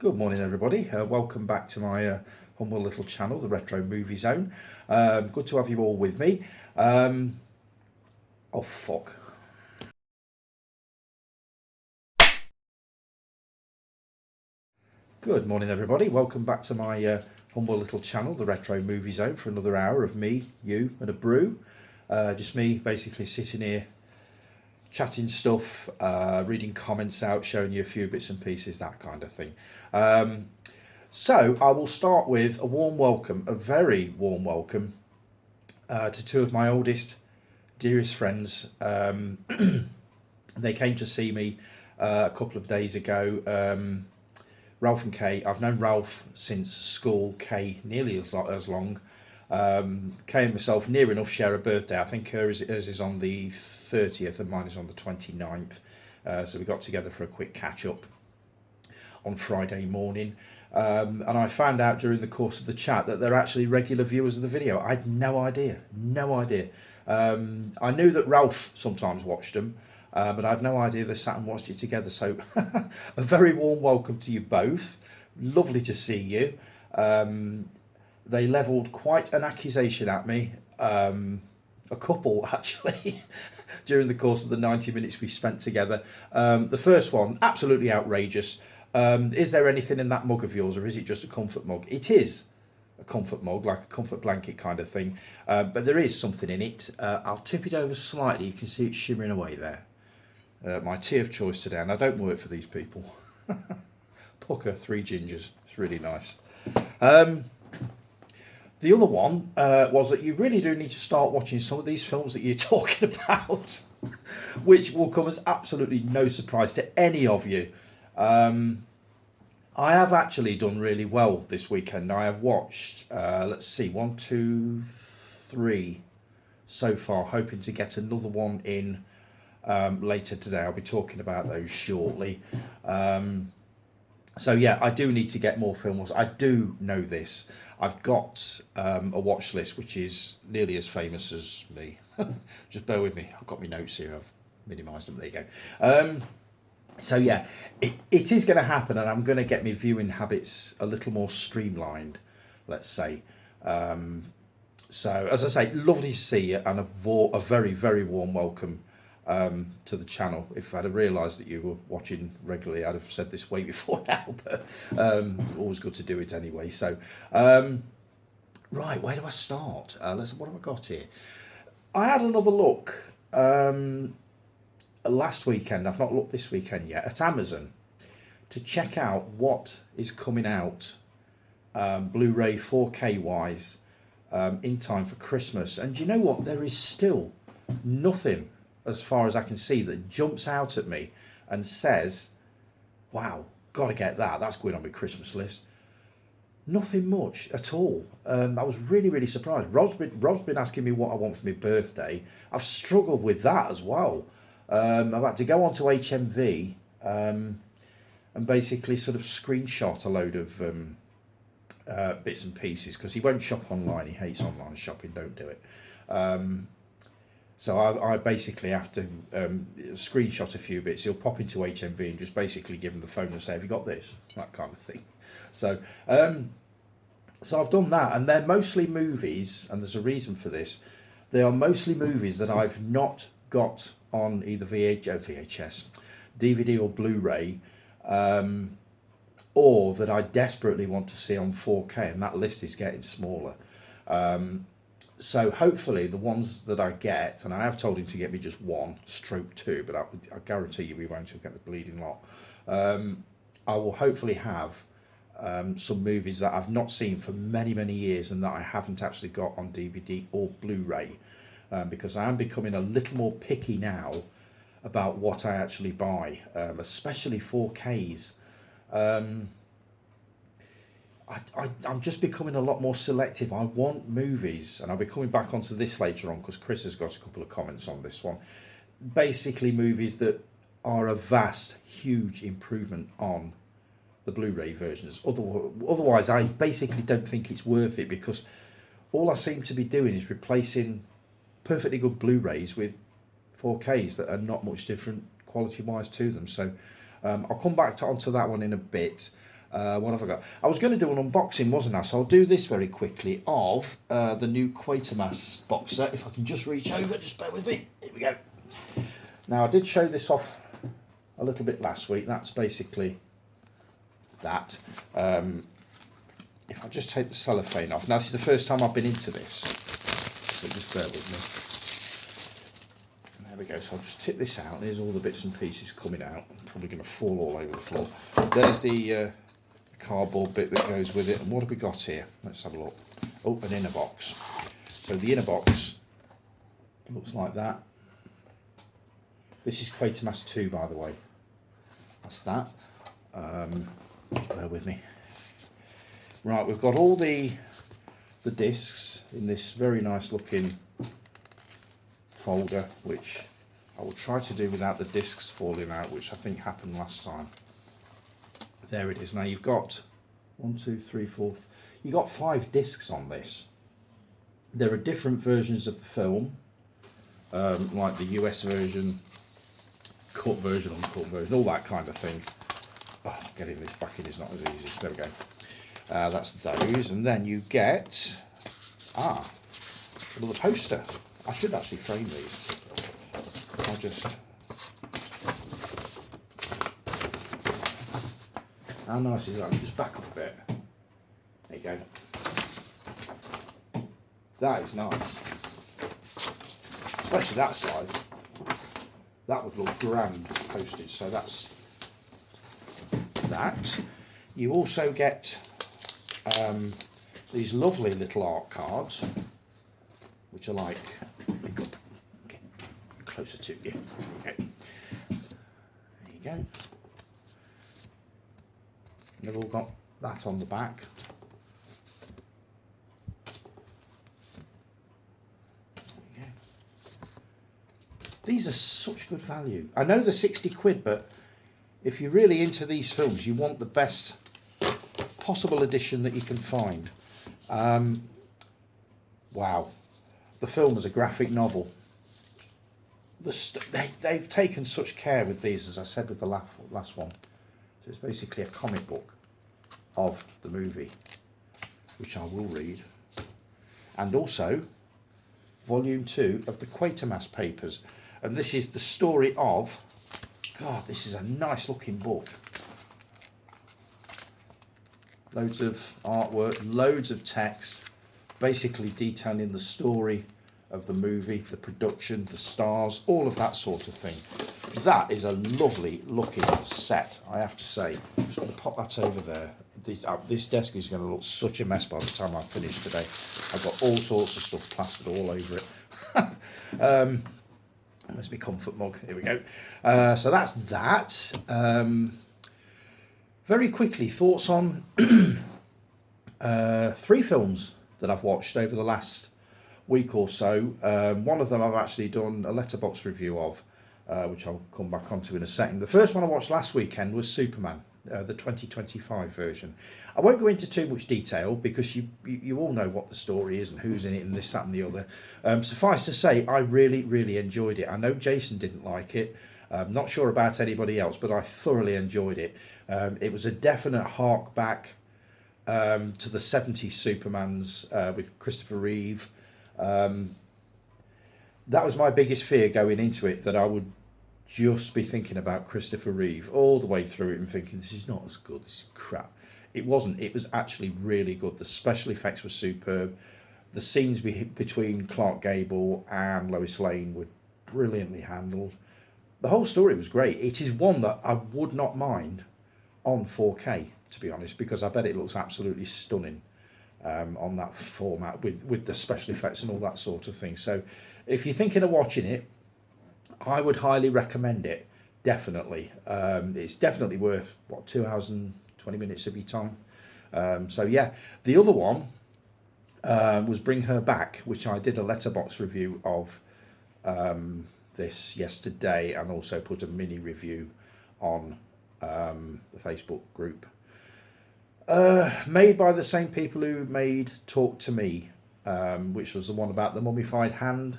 Good morning, everybody. Welcome back to my humble little channel, the Retro Movie Zone. Good to have you all with me. Oh, fuck. Good morning, everybody. Welcome back to my humble little channel, the Retro Movie Zone, for another hour of me, you, and a brew. Just me basically sitting here chatting stuff, reading comments out, showing you a few bits and pieces, that kind of thing. So I will start with a warm welcome, a very warm welcome to two of my oldest, dearest friends. They came to see me a couple of days ago. Ralph and Kay. I've known Ralph since school, Kay nearly as long. Kay and myself near enough share a birthday. I think hers is on the 30th and mine is on the 29th. So we got together for a quick catch up on Friday morning. And I found out during the course of the chat that they're actually regular viewers of the video. I had no idea. I knew that Ralph sometimes watched them, but I had no idea they sat and watched it together. So a very warm welcome to you both. Lovely to see you. They levelled quite an accusation at me, a couple actually, during the course of the 90 minutes we spent together. The first one, absolutely outrageous. Is there anything in that mug of yours, or is it just a comfort mug? It is a comfort mug, like a comfort blanket kind of thing, but there is something in it. I'll tip it over slightly. You can see it shimmering away there. My tea of choice today, and I don't work for these people. Pucker, 3 gingers. It's really nice. The other one was that you really do need to start watching some of these films that you're talking about, which will come as absolutely no surprise to any of you. I have actually done really well this weekend. I have watched, let's see, 1, 2, 3 so far, hoping to get another one in later today. I'll be talking about those shortly. So yeah, I do need to get more films. I do know this. I've got a watch list which is nearly as famous as me. Just bear with me. I've got my notes here. I've minimised them. There you go. So yeah, it is going to happen, and I'm going to get my viewing habits a little more streamlined, let's say. So as I say, lovely to see you, and a very, very warm welcome to the channel. If I'd have realised that you were watching regularly, I'd have said this way before now, but always good to do it anyway. So, right, where do I start? What have I got here? I had another look last weekend. I've not looked this weekend yet at Amazon to check out what is coming out Blu-ray 4K wise in time for Christmas. And do you know what? There is still nothing, as far as I can see, that jumps out at me and says, wow, gotta get that, that's going on my Christmas list. Nothing much at all. I was really, really surprised. Rob's been asking me what I want for my birthday. I've struggled with that as well. I've had to go onto HMV and basically sort of screenshot a load of bits and pieces, because he won't shop online. He hates online shopping. Don't do it. So I basically have to screenshot a few bits. He'll pop into HMV and just basically give him the phone and say, have you got this? That kind of thing. So so I've done that, and they're mostly movies, and there's a reason for this. They are mostly movies that I've not got on either VHS, DVD or Blu-ray, or that I desperately want to see on 4K, and that list is getting smaller. So hopefully the ones that I get, and I have told him to get me just 1 stroke 2, but I guarantee you we won't get the bleeding lot. I will hopefully have some movies that I've not seen for many, many years, and that I haven't actually got on DVD or Blu-ray, because I am becoming a little more picky now about what I actually buy, especially 4Ks. I'm just becoming a lot more selective. I want movies, and I'll be coming back onto this later on because Chris has got a couple of comments on this one. Basically movies that are a vast, huge improvement on the Blu-ray versions. Otherwise, I basically don't think it's worth it, because all I seem to be doing is replacing perfectly good Blu-rays with 4Ks that are not much different quality-wise to them. So I'll come back onto that one in a bit. What have I got? I was going to do an unboxing, wasn't I? So I'll do this very quickly of the new Quatermass box set. If I can just reach over, just bear with me. Here we go. Now, I did show this off a little bit last week. That's basically that. If I just take the cellophane off. Now, this is the first time I've been into this, so just bear with me. There we go. So I'll just tip this out. There's all the bits and pieces coming out. I'm probably going to fall all over the floor. There's the cardboard bit that goes with it. And what have we got here? Let's have a look. Oh, an inner box. So the inner box looks like that. This is Quatermass 2, by the way. That's that. Bear with me. Right, we've got all the discs in this very nice looking folder, which I will try to do without the discs falling out, which I think happened last time. There it is. Now you've got 1, 2, 3, 4. You've got 5 discs on this. There are different versions of the film, like the US version, cut version, uncut version, all that kind of thing. Oh, getting this back in is not as easy. There we go. That's those, and then you get another poster. I should actually frame these. I'll just. How nice is that? Just back up a bit. There you go. That is nice, especially that side. That would look grand postage. So that's that. You also get these lovely little art cards, which are like, get closer to you. Okay. There you go. They've all got that on the back. There you go. These are such good value. I know they're 60 quid, but if you're really into these films, you want the best possible edition that you can find. Wow, the film is a graphic novel. They've taken such care with these, as I said with the last one. So it's basically a comic book of the movie, which I will read, and also volume 2 of the Quatermass papers. And this is the story of, God, this is a nice looking book. Loads of artwork, loads of text, basically detailing the story of the movie, the production, the stars, all of that sort of thing. That is a lovely looking set, I have to say. I'm just going to pop that over there. This desk is going to look such a mess by the time I finish today. I've got all sorts of stuff plastered all over it. There's my comfort mug. Here we go. So that's that. Very quickly, thoughts on 3 films that I've watched over the last week or so. One of them I've actually done a letterbox review of, which I'll come back onto in a second. The first one I watched last weekend was Superman, the 2025 version. I won't go into too much detail because you all know what the story is and who's in it and this, that and the other. Suffice to say, I really, really enjoyed it. I know Jason didn't like it. Not sure about anybody else, but I thoroughly enjoyed it. It was a definite hark back to the 70s Supermans with Christopher Reeve. That was my biggest fear going into it, that I would just be thinking about Christopher Reeve all the way through it and thinking, this is not as good, this is crap. It wasn't. It was actually really good. The special effects were superb. The scenes between Clark Gable and Lois Lane were brilliantly handled. The whole story was great. It is one that I would not mind on 4K, to be honest, because I bet it looks absolutely stunning on that format with the special effects and all that sort of thing. So if you're thinking of watching it, I would highly recommend it, definitely. It's definitely worth, 2 hours and 20 minutes of your time. So yeah, the other one was Bring Her Back, which I did a letterbox review of this yesterday, and also put a mini review on the Facebook group. Made by the same people who made Talk to Me, which was the one about the mummified hand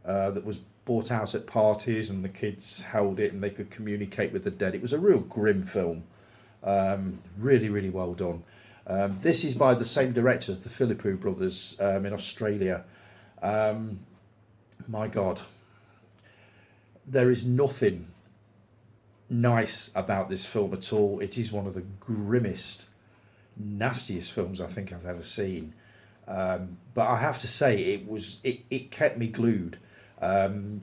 that was brought out at parties and the kids held it and they could communicate with the dead. It was a real grim film. Really, really well done. This is by the same directors, the Philippou brothers, in Australia. Um, my God, there is nothing nice about this film at all. It is one of the grimmest, nastiest films I think I've ever seen. But I have to say, it kept me glued. Um,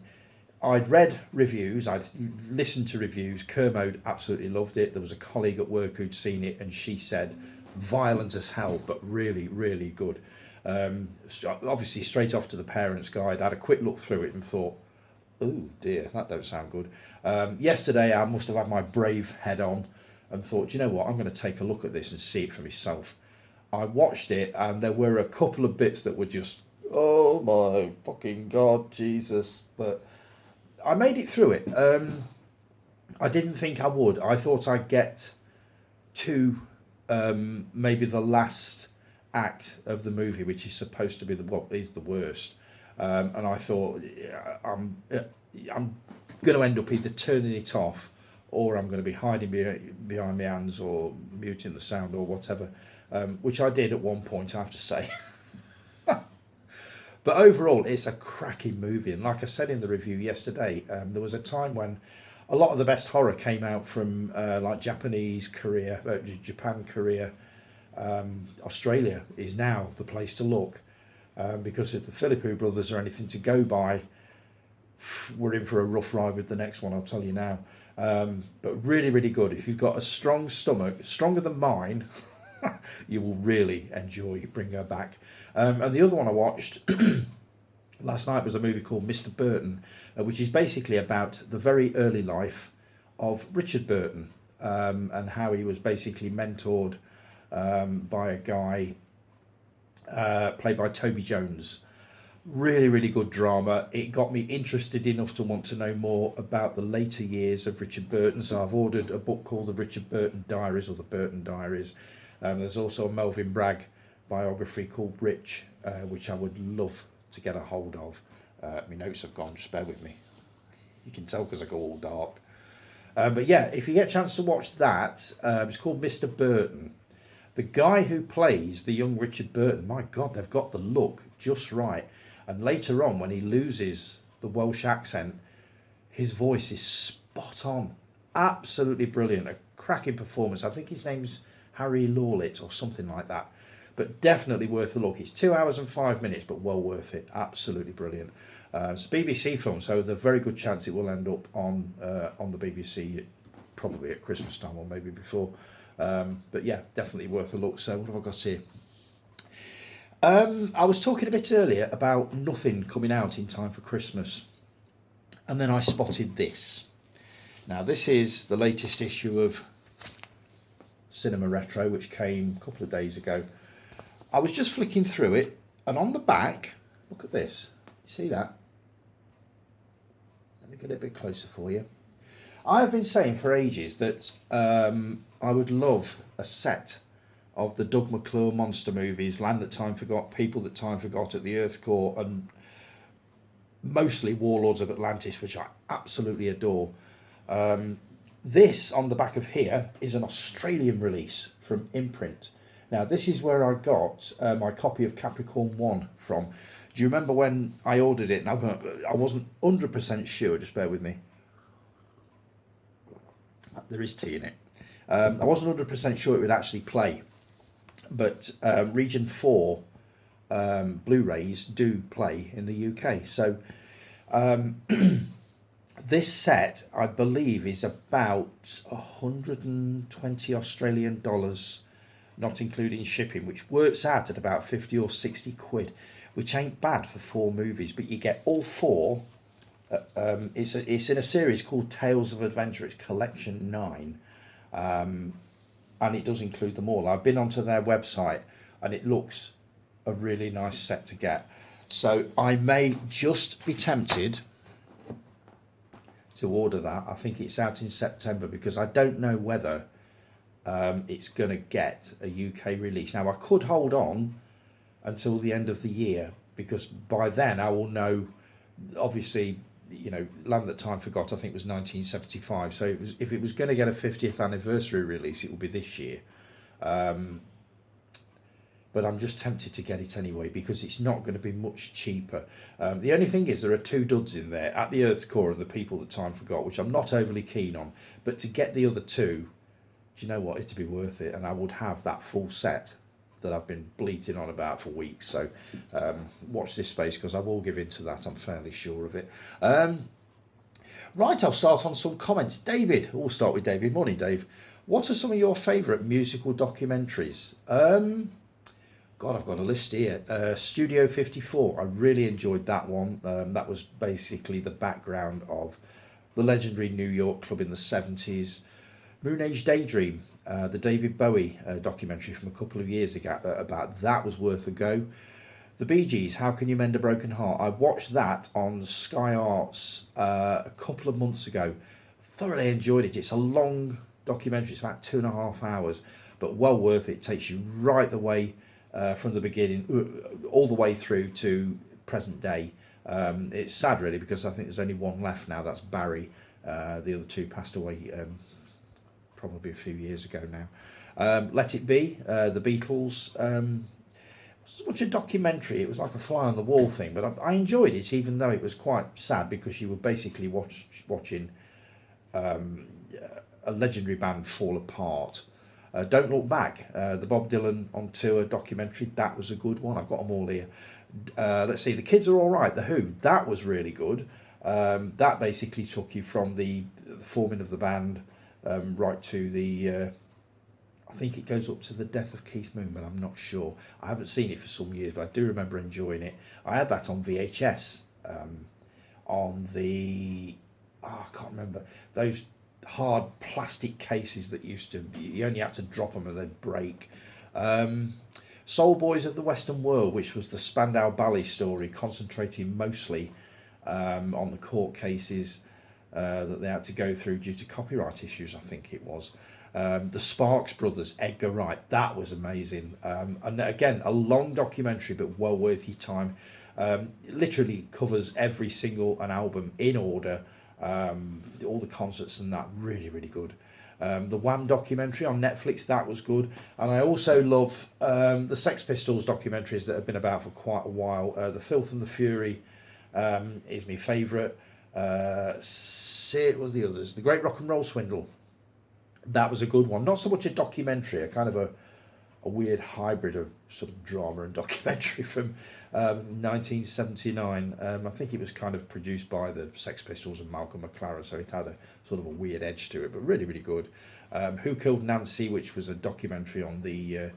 I'd read reviews, I'd listened to reviews. Kermode absolutely loved it. There was a colleague at work who'd seen it, and she said, violent as hell, but really, really good. Obviously, straight off to the parents' guide, I had a quick look through it and thought, oh dear, that don't sound good. Yesterday, I must have had my brave head on and thought, you know what, I'm going to take a look at this and see it for myself. I watched it, and there were a couple of bits that were just, oh my fucking God, Jesus. But I made it through it. I didn't think I would. I thought I'd get to maybe the last act of the movie, which is supposed to be what is the worst. And I thought, I'm going to end up either turning it off, or I'm going to be hiding behind my hands or muting the sound or whatever, which I did at one point, I have to say. But overall, it's a cracking movie. And like I said in the review yesterday, there was a time when a lot of the best horror came out from like Japanese, Japan, Korea. Australia is now the place to look, because if the Philippou brothers are anything to go by, we're in for a rough ride with the next one, I'll tell you now. But really, really good. If you've got a strong stomach, stronger than mine, you will really enjoy Bring Her Back. And the other one I watched last night was a movie called Mr. Burton, which is basically about the very early life of Richard Burton, and how he was basically mentored by a guy played by Toby Jones. Really, really good drama. It got me interested enough to want to know more about the later years of Richard Burton. So I've ordered a book called The Richard Burton Diaries, or The Burton Diaries. There's also a Melvin Bragg biography called Rich, which I would love to get a hold of. My notes have gone, just bear with me. You can tell because I go all dark. But yeah, if you get a chance to watch that, it's called Mr. Burton. The guy who plays the young Richard Burton, my God, they've got the look just right. And later on, when he loses the Welsh accent, his voice is spot on. Absolutely brilliant. A cracking performance. I think his name's Harry Lawlett or something like that. But definitely worth a look. It's 2 hours and 5 minutes, but well worth it. Absolutely brilliant. It's a BBC film, so there's a very good chance it will end up on the BBC, probably at Christmas time or maybe before. But yeah, definitely worth a look. So what have I got here? I was talking a bit earlier about nothing coming out in time for Christmas, and then I spotted this. Now this is the latest issue of Cinema Retro, which came a couple of days ago. I was just flicking through it, and on the back, look at this. You see that? Let me get it a bit closer for you. I have been saying for ages that I would love a set of the Doug McClure monster movies, Land That Time Forgot, People That Time Forgot, At the Earth Core, and mostly Warlords of Atlantis, which I absolutely adore. This on the back of here is an Australian release from Imprint. Now this is where I got my copy of Capricorn 1 from. Do you remember when I ordered it? And I wasn't 100% sure, just bear with me. There is tea in it. I wasn't 100% sure it would actually play, but Region 4 Blu-rays do play in the UK. So this set, I believe, is about 120 Australian dollars, not including shipping, which works out at about 50 or 60 quid, which ain't bad for 4 movies, but you get all 4. It's in a series called Tales of Adventure. It's Collection 9, and it does include them all. I've been onto their website, and it looks a really nice set to get. So I may just be tempted to order that. I think it's out in September, because I don't know whether it's going to get a UK release. Now I could hold on until the end of the year, because by then I will know, obviously, you know, Land That Time Forgot, I think, was 1975. So it was, if it was going to get a 50th anniversary release, it would be this year. Um, but I'm just tempted to get it anyway because it's not going to be much cheaper. The only thing is there are two duds in there, At the Earth's Core and The People That Time Forgot, which I'm not overly keen on. But to get the other two, do you know what? It'd be worth it, and I would have that full set that I've been bleating on about for weeks. So watch this space because I will give in to that. I'm fairly sure of it. Right, I'll start on some comments. David, we'll start with David. Morning, Dave. What are some of your favourite musical documentaries? God, I've got a list here. Studio 54, I really enjoyed that one. That was basically the background of the legendary New York club in the 70s. Moon Age Daydream, the David Bowie documentary from a couple of years ago about that was worth a go. The Bee Gees, How Can You Mend a Broken Heart? I watched that on Sky Arts a couple of months ago. Thoroughly enjoyed it. It's a long documentary. It's about 2.5 hours, but well worth it. It takes you right the way from the beginning, all the way through to present day. It's sad really because I think there's only one left now. That's Barry. The other two passed away probably a few years ago now. Let It Be, the Beatles. So much a documentary. It was like a fly on the wall thing, but I enjoyed it, even though it was quite sad because you were basically watching a legendary band fall apart. Don't Look Back, the Bob Dylan on tour documentary. That was a good one. I've got them all here. Let's see, The Kids Are All Right, The Who. That was really good. That basically took you from the forming of the band right to the I think it goes up to the death of Keith Moon, but I'm not sure. I haven't seen it for some years, but I do remember enjoying it. I had that on VHS on the I can't remember, those hard plastic cases that used to, you only had to drop them and they'd break. Soul Boys of the Western World, which was the Spandau Ballet story, concentrating mostly on the court cases that they had to go through due to copyright issues, I think it was. The Sparks Brothers, Edgar Wright, that was amazing. And again, a long documentary, but well worth your time. Literally covers every single an album in order, all the concerts and that, really, really good. The Wham documentary on Netflix, that was good. And I also love the Sex Pistols documentaries that have been about for quite a while. The Filth and the Fury is my favourite. What was the others? The Great Rock and Roll Swindle. That was a good one. Not so much a documentary, a kind of a weird hybrid of sort of drama and documentary from 1979. I think it was kind of produced by the Sex Pistols and Malcolm McLaren, so it had a sort of a weird edge to it, but really, really good. Who Killed Nancy, which was a documentary on the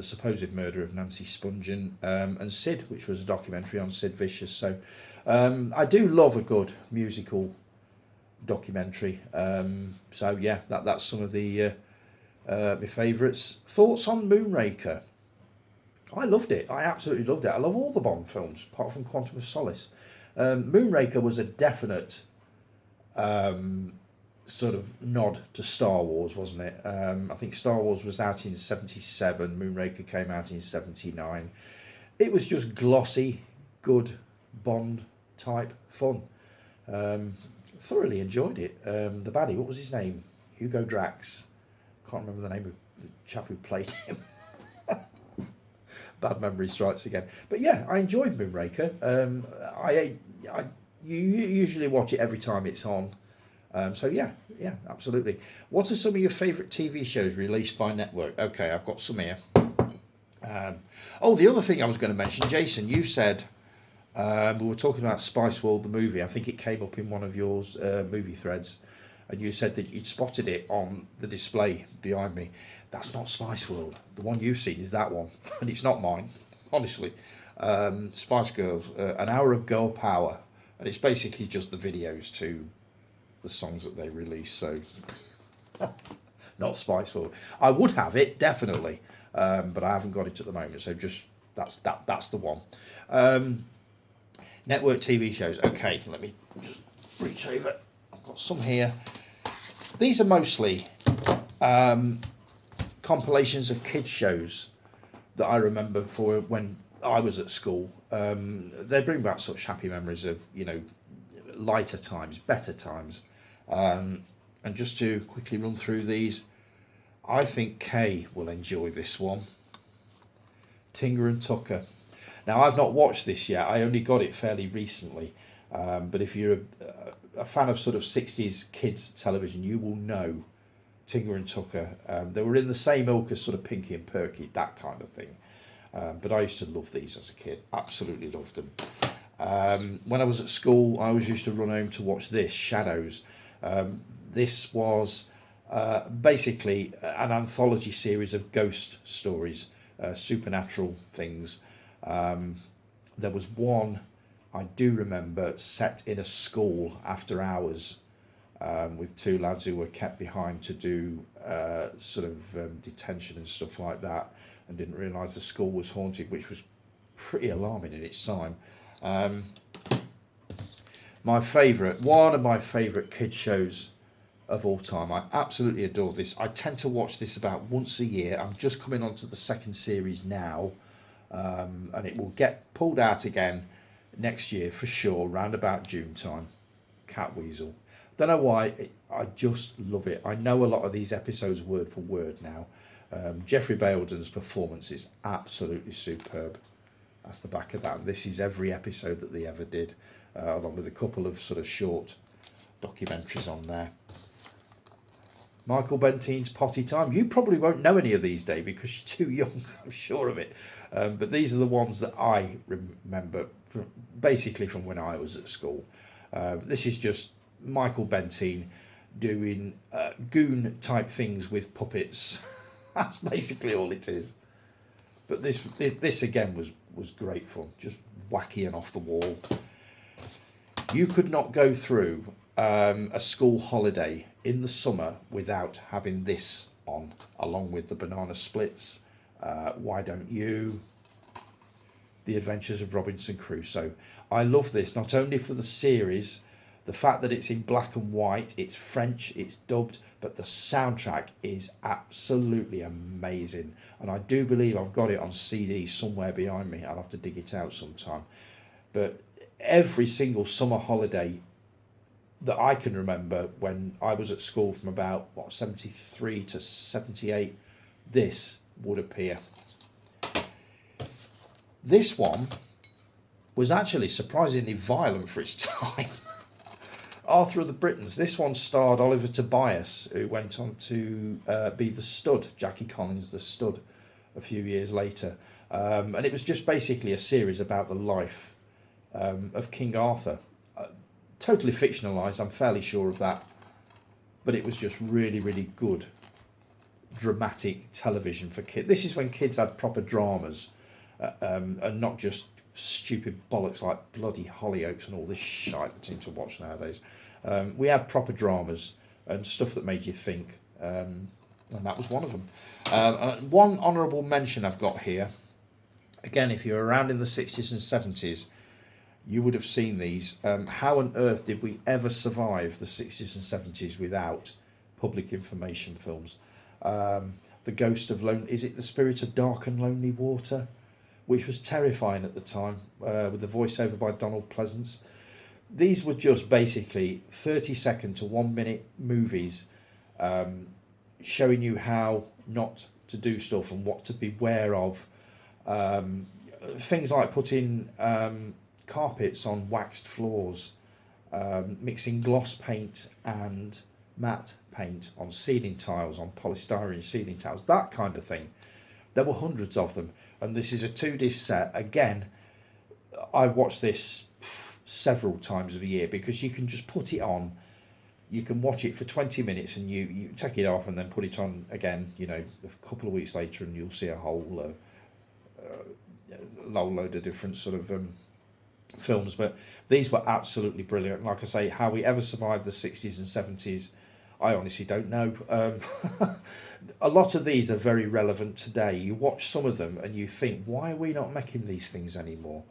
supposed murder of Nancy Spungen, and Sid, which was a documentary on Sid Vicious. So I do love a good musical documentary. So yeah, that's some of the my favourites. Thoughts on Moonraker? I loved it. I absolutely loved it. I love all the Bond films apart from Quantum of Solace. Moonraker was a definite sort of nod to Star Wars, wasn't it? I think Star Wars was out in 77, Moonraker came out in 79. It was just glossy, good Bond type fun. Thoroughly enjoyed it. The baddie, what was his name? Hugo Drax. Can't remember the name of the chap who played him. Bad memory strikes again. But yeah, I enjoyed Moonraker. You usually watch it every time it's on. So yeah, absolutely. What are some of your favourite TV shows released by network? Okay, I've got some here. The other thing I was going to mention, Jason, you said we were talking about Spice World, the movie. I think it came up in one of yours movie threads, and you said that you'd spotted it on the display behind me. That's not Spice World. The one you've seen is that one, and it's not mine, honestly. Spice Girls, an hour of girl power, and it's basically just the videos to the songs that they release. So, not Spice World. I would have it definitely, but I haven't got it at the moment. So just that's the one. Network TV shows. Okay, let me just reach over. I've got some here. These are mostly compilations of kids shows that I remember for when I was at school. They bring back such happy memories of, lighter times, better times. And just to quickly run through these, I think Kay will enjoy this one. Tinger and Tucker. Now, I've not watched this yet. I only got it fairly recently. But if you're a fan of sort of 60s kids television, you will know Tinger and Tucker. They were in the same ilk as sort of Pinky and Perky, that kind of thing. But I used to love these as a kid. Absolutely loved them. When I was at school, I always used to run home to watch this, Shadows. This was basically an anthology series of ghost stories, supernatural things. There was one I do remember set in a school after hours, with two lads who were kept behind to do sort of detention and stuff like that, and didn't realise the school was haunted, which was pretty alarming in its time. One of my favourite kids shows of all time. I absolutely adore this. I tend to watch this about once a year. I'm just coming on to the second series now, and it will get pulled out again next year for sure, round about June time. Catweasel. Don't know why, I just love it. I know a lot of these episodes word for word now. Jeffrey Bayldon's performance is absolutely superb. That's the back of that. This is every episode that they ever did, along with a couple of sort of short documentaries on there. Michael Bentine's Potty Time. You probably won't know any of these, Dave, because you're too young, I'm sure of it. But these are the ones that I remember basically from when I was at school. This is just Michael Bentine doing goon type things with puppets. That's basically all it is. But this again was great fun, just wacky and off the wall. You could not go through a school holiday in the summer without having this on, along with the Banana Splits, Why Don't You, The Adventures of Robinson Crusoe. I love this, not only for the series, the fact that it's in black and white, it's French, it's dubbed, but the soundtrack is absolutely amazing. And I do believe I've got it on CD somewhere behind me. I'll have to dig it out sometime. But every single summer holiday that I can remember when I was at school, from about 73 to 78, this would appear. This one was actually surprisingly violent for its time. Arthur of the Britons. This one starred Oliver Tobias, who went on to be the Stud, Jackie Collins the Stud, a few years later. And it was just basically a series about the life of King Arthur. Totally fictionalised, I'm fairly sure of that. But it was just really, really good, dramatic television for kids. This is when kids had proper dramas, and not just stupid bollocks like bloody Hollyoaks and all this shite that seem to watch nowadays. We had proper dramas and stuff that made you think, and that was one of them. One honourable mention I've got here, again, if you're around in the 60s and 70s, you would have seen these. How on earth did we ever survive the 60s and 70s without public information films? The Ghost of is it The Spirit of Dark and Lonely Water? Which was terrifying at the time, with the voiceover by Donald Pleasance. These were just basically 30-second to 1 minute movies, showing you how not to do stuff and what to beware of. Things like putting carpets on waxed floors, mixing gloss paint and matte paint on ceiling tiles, on polystyrene ceiling tiles, that kind of thing. There were hundreds of them, and this is a 2-disc set. Again, I watch this several times of a year because you can just put it on, you can watch it for 20 minutes and you take it off and then put it on again, a couple of weeks later, and you'll see a whole load of different sort of films. But these were absolutely brilliant. Like I say, how we ever survived the 60s and 70s, I honestly don't know. A lot of these are very relevant today. You watch some of them and you think, why are we not making these things anymore?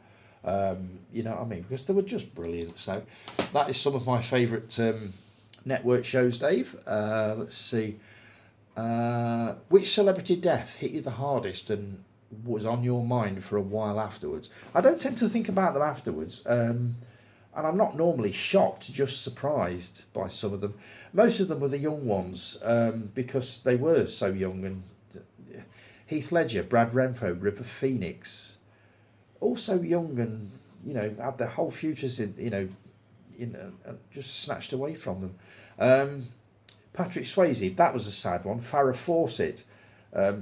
You know what I mean? Because they were just brilliant. So that is some of my favourite network shows, Dave. Let's see. Which celebrity death hit you the hardest and was on your mind for a while afterwards? I don't tend to think about them afterwards. and I'm not normally shocked, just surprised by some of them. Most of them were the young ones, because they were so young. And Heath Ledger, Brad Renfro, River Phoenix, also young, and had their whole futures just snatched away from them. Patrick Swayze, that was a sad one. Farrah Fawcett,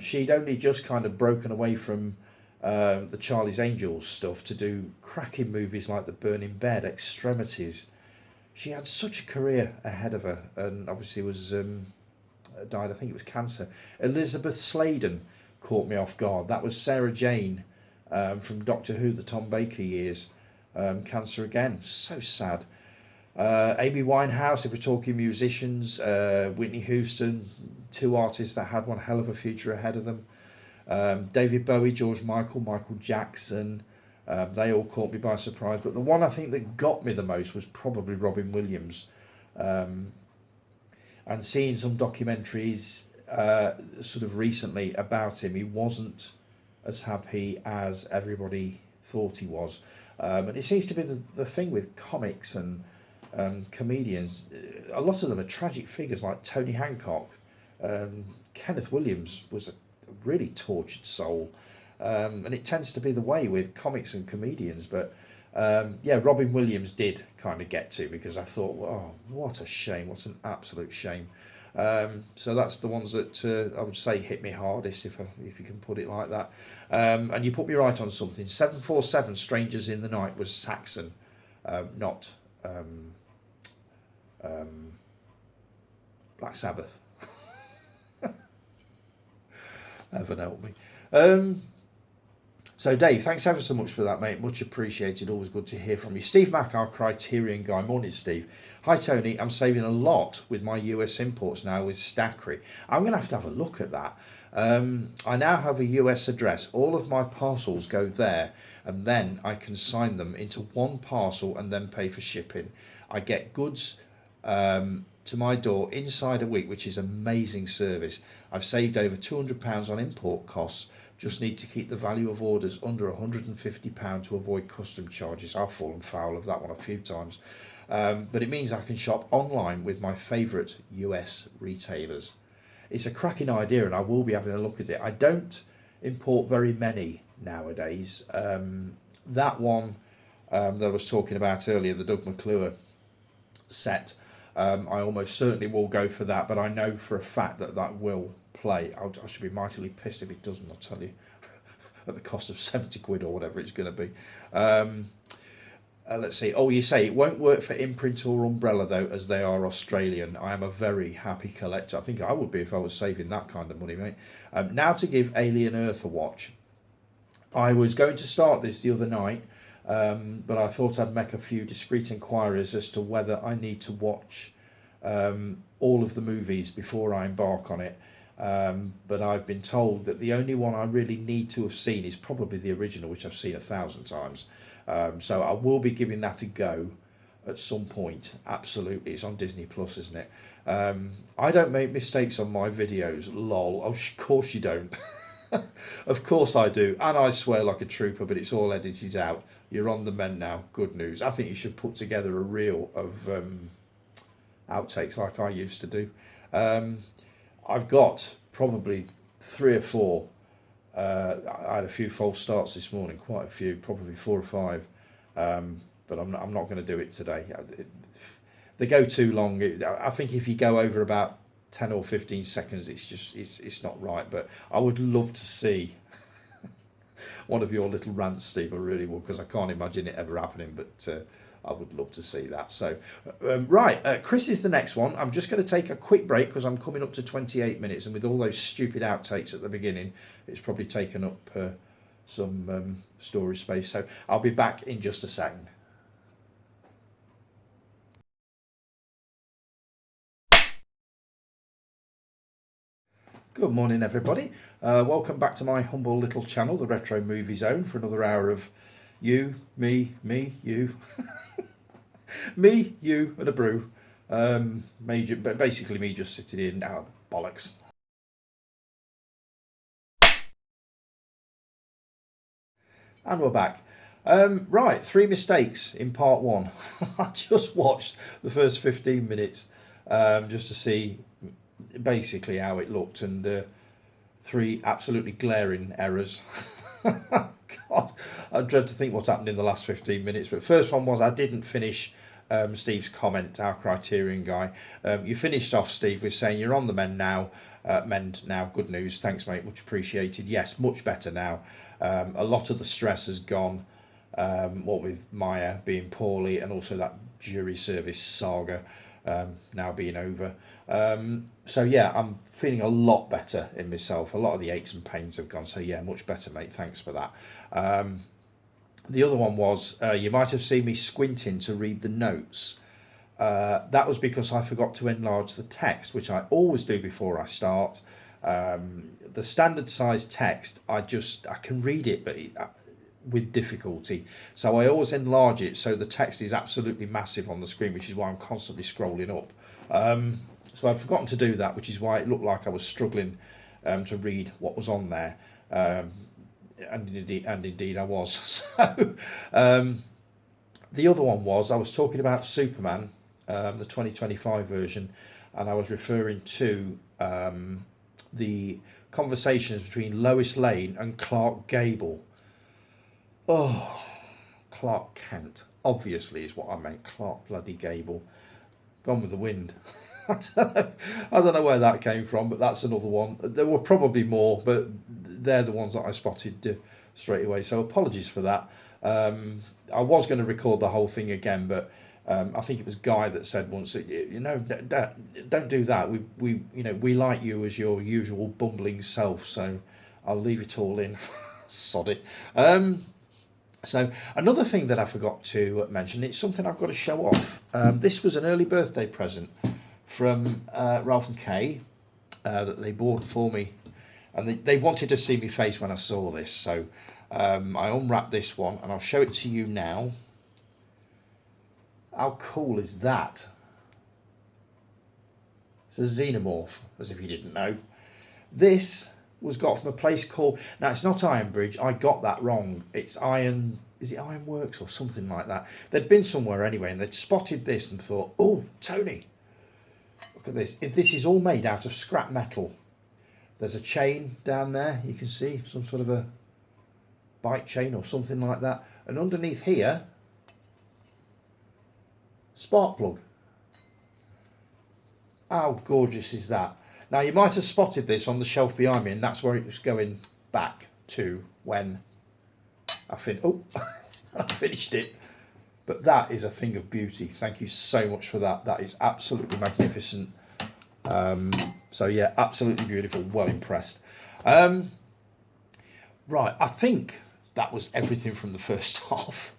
she'd only just kind of broken away from the Charlie's Angels stuff to do cracking movies like The Burning Bed, Extremities. She had such a career ahead of her, and obviously was died. I think it was cancer. Elizabeth Sladen caught me off guard. That was Sarah Jane from Doctor Who, the Tom Baker years. Cancer again, so sad. Amy Winehouse, if we're talking musicians, Whitney Houston, two artists that had one hell of a future ahead of them. David Bowie, George Michael, Michael Jackson, they all caught me by surprise. But the one I think that got me the most was probably Robin Williams. And seeing some documentaries sort of recently about him, he wasn't as happy as everybody thought he was. And it seems to be the thing with comics and comedians. A lot of them are tragic figures like Tony Hancock. Kenneth Williams was a really tortured soul. And it tends to be the way with comics and comedians. But yeah, Robin Williams did kind of get to, because I thought, oh, what a shame, what an absolute shame. So that's the ones that I would say hit me hardest, if you can put it like that. And you put me right on something. 747 Strangers in the Night was Saxon, not Black Sabbath. Heaven help me. So Dave, thanks ever so much for that, mate. Much appreciated. Always good to hear from you. Steve Mack, our Criterion guy. Morning, Steve. Hi, Tony. I'm saving a lot with my US imports now with Stackery. I'm going to have a look at that. I now have a US address. All of my parcels go there, and then I can sign them into one parcel and then pay for shipping. I get goods to my door inside a week, which is amazing service. I've saved over £200 on import costs. Just need to keep the value of orders under £150 to avoid custom charges. I've fallen foul of that one a few times. But it means I can shop online with my favourite US retailers. It's a cracking idea, and I will be having a look at it. I don't import very many nowadays. That one that I was talking about earlier, the Doug McClure set, I almost certainly will go for that, but I know for a fact that will play. I should be mightily pissed if it doesn't, I'll tell you, at the cost of 70 quid or whatever it's going to be. Let's see. Oh, you say it won't work for Imprint or Umbrella though, as they are Australian. I am a very happy collector. I think I would be if I was saving that kind of money, mate. Now to give Alien Earth a watch. I was going to start this the other night, but I thought I'd make a few discreet inquiries as to whether I need to watch all of the movies before I embark on it. But I've been told that the only one I really need to have seen is probably the original, which I've seen 1,000 times. So I will be giving that a go at some point. Absolutely. It's on Disney Plus, isn't it? I don't make mistakes on my videos. Lol. Of course you don't. Of course I do. And I swear like a trooper, but it's all edited out. You're on the mend now. Good news. I think you should put together a reel of outtakes like I used to do. I've got probably 3 or 4. I had a few false starts this morning, quite a few, probably 4 or 5. But I'm not going to do it today. They go too long. I think if you go over about 10 or 15 seconds, it's not right. But I would love to see one of your little rants, Steve. I really would, because I can't imagine it ever happening. But I would love to see that. So, right, Chris is the next one. I'm just going to take a quick break because I'm coming up to 28 minutes, and with all those stupid outtakes at the beginning, it's probably taken up some storage space. So I'll be back in just a second. Good morning, everybody. Welcome back to my humble little channel, the Retro Movie Zone, for another hour of you, me, you. Me, you, and a brew. But basically me just sitting in. Oh, bollocks. And we're back. Right, 3 mistakes in part one. I just watched the first 15 minutes just to see basically how it looked, and 3 absolutely glaring errors. God, I dread to think what happened in the last 15 minutes. But first one was I didn't finish Steve's comment, our Criterion guy. You finished off, Steve, with saying you're on the mend now. Good news. Thanks, mate. Much appreciated. Yes, much better now. A lot of the stress has gone. What with Maya being poorly and also that jury service saga now being over. So yeah, I'm feeling a lot better in myself. A lot of the aches and pains have gone. So yeah, much better, mate. Thanks for that. The other one was you might have seen me squinting to read the notes. That was because I forgot to enlarge the text, which I always do before I start. The standard size text, I can read it, but with difficulty. So I always enlarge it so the text is absolutely massive on the screen, which is why I'm constantly scrolling up. So I'd forgotten to do that, which is why it looked like I was struggling to read what was on there. And indeed I was. So the other one was I was talking about Superman, the 2025 version, and I was referring to the conversations between Lois Lane and Clark Gable. Oh, Clark Kent, obviously, is what I meant. Clark bloody Gable. Gone with the wind. I don't know where that came from, but that's another one. There were probably more, but they're the ones that I spotted straight away. So apologies for that. I was going to record the whole thing again, but I think it was Guy that said once that don't do that. We like you as your usual bumbling self, so I'll leave it all in. Sod it. So another thing that I forgot to mention, it's something I've got to show off. This was an early birthday present from Ralph and Kay that they bought for me, and they wanted to see me face when I saw this. So I unwrapped this one and I'll show it to you now. How cool is that? It's a xenomorph, as if you didn't know. This was got from a place called, now it's not Ironbridge, I got that wrong, it's is it Ironworks or something like that. They'd been somewhere anyway and they'd spotted this and thought, oh Tony, look at this. This is all made out of scrap metal. There's a chain down there, you can see some sort of a bike chain or something like that, and underneath here, spark plug. How gorgeous is that? Now you might have spotted this on the shelf behind me, and that's where it was going back to when I finished it. But that is a thing of beauty. Thank you so much for that. That is absolutely magnificent. So yeah, absolutely beautiful. Well impressed. Right, I think that was everything from the first half.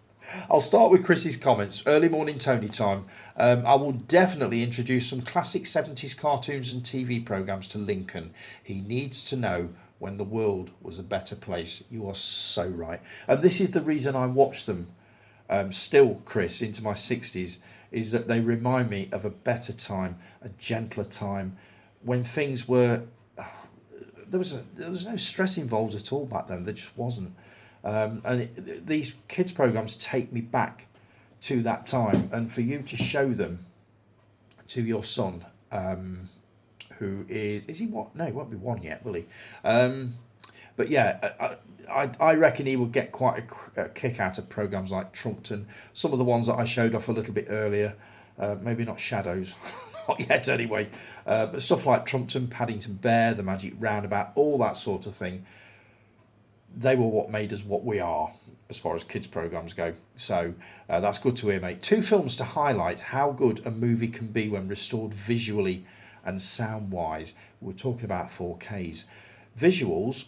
I'll start with Chris's comments. Early morning Tony time. I will definitely introduce some classic 70s cartoons and TV programmes to Lincoln. He needs to know when the world was a better place. You are so right. And this is the reason I watch them still, Chris, into my 60s, is that they remind me of a better time, a gentler time, when things were... There was no stress involved at all back then. There just wasn't. These kids programs take me back to that time, and for you to show them to your son, who is he what? No, he won't be 1 yet, will he? But yeah, I reckon he will get quite a kick out of programs like Trumpton. Some of the ones that I showed off a little bit earlier, maybe not Shadows, not yet anyway, but stuff like Trumpton, Paddington Bear, The Magic Roundabout, all that sort of thing. They were what made us what we are as far as kids programs go. So that's good to hear, mate. 2 films to highlight how good a movie can be when restored visually and sound wise. We're talking about 4Ks. Visuals: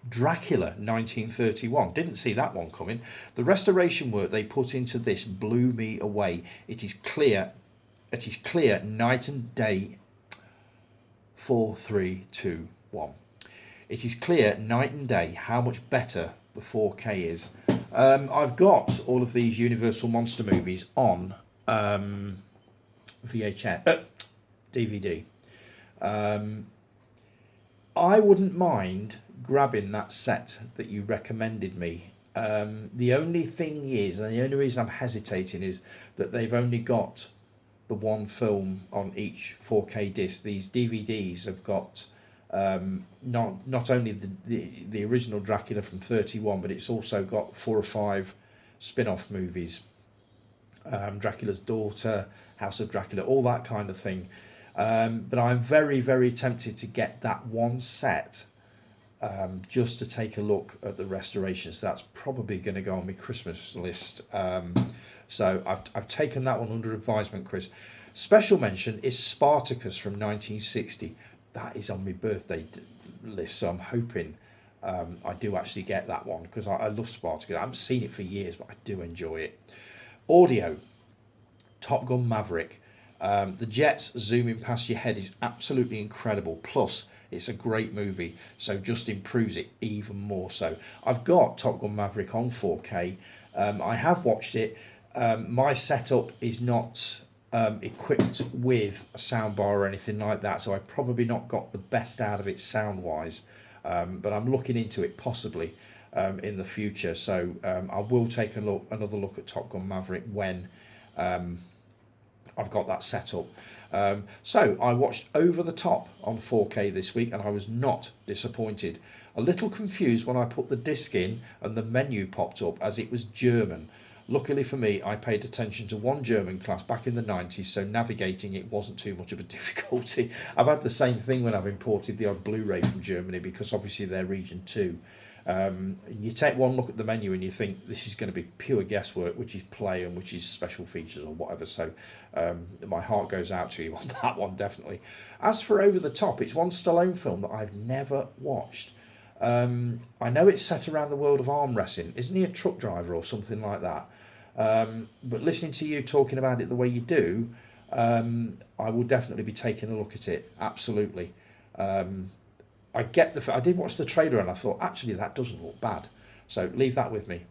Dracula 1931. Didn't see that one coming. The restoration work they put into this blew me away. It is clear night and day. 4, 3, 2, 1. It is clear night and day how much better the 4K is. I've got all of these Universal Monster movies on VHS, DVD. I wouldn't mind grabbing that set that you recommended me The only thing is, and the only reason I'm hesitating is that they've only got the one film on each 4K disc. These DVDs have got not only the original Dracula from 31, but it's also got 4 or 5 spin-off movies, Dracula's Daughter, House of Dracula, all that kind of thing. But I'm very, very tempted to get that one set, just to take a look at the restorations. That's probably going to go on my Christmas list. So I've taken that one under advisement, Chris. Special mention is Spartacus from 1960. That is on my birthday list, so I'm hoping I do actually get that one, because I love Spartacus. I haven't seen it for years, but I do enjoy it. Audio, Top Gun Maverick. The jets zooming past your head is absolutely incredible. Plus, it's a great movie, so just improves it even more so. I've got Top Gun Maverick on 4K. I have watched it. My setup is not equipped with a soundbar or anything like that, so I've probably not got the best out of it sound wise, but I'm looking into it possibly in the future. So I will take another look at Top Gun Maverick when I've got that set up. So I watched Over the Top on 4K this week, and I was not disappointed. A little confused when I put the disc in and the menu popped up, as it was German. Luckily for me, I paid attention to one German class back in the 90s, so navigating it wasn't too much of a difficulty. I've had the same thing when I've imported the odd Blu-ray from Germany, because obviously they're region 2. You take one look at the menu and you think this is going to be pure guesswork, which is play and which is special features or whatever. So my heart goes out to you on that one, definitely. As for Over the Top, it's one Stallone film that I've never watched. I know it's set around the world of arm wrestling. Isn't he a truck driver or something like that? But listening to you talking about it the way you do, I will definitely be taking a look at it. Absolutely. I did watch the trailer and I thought, actually, that doesn't look bad. So leave that with me.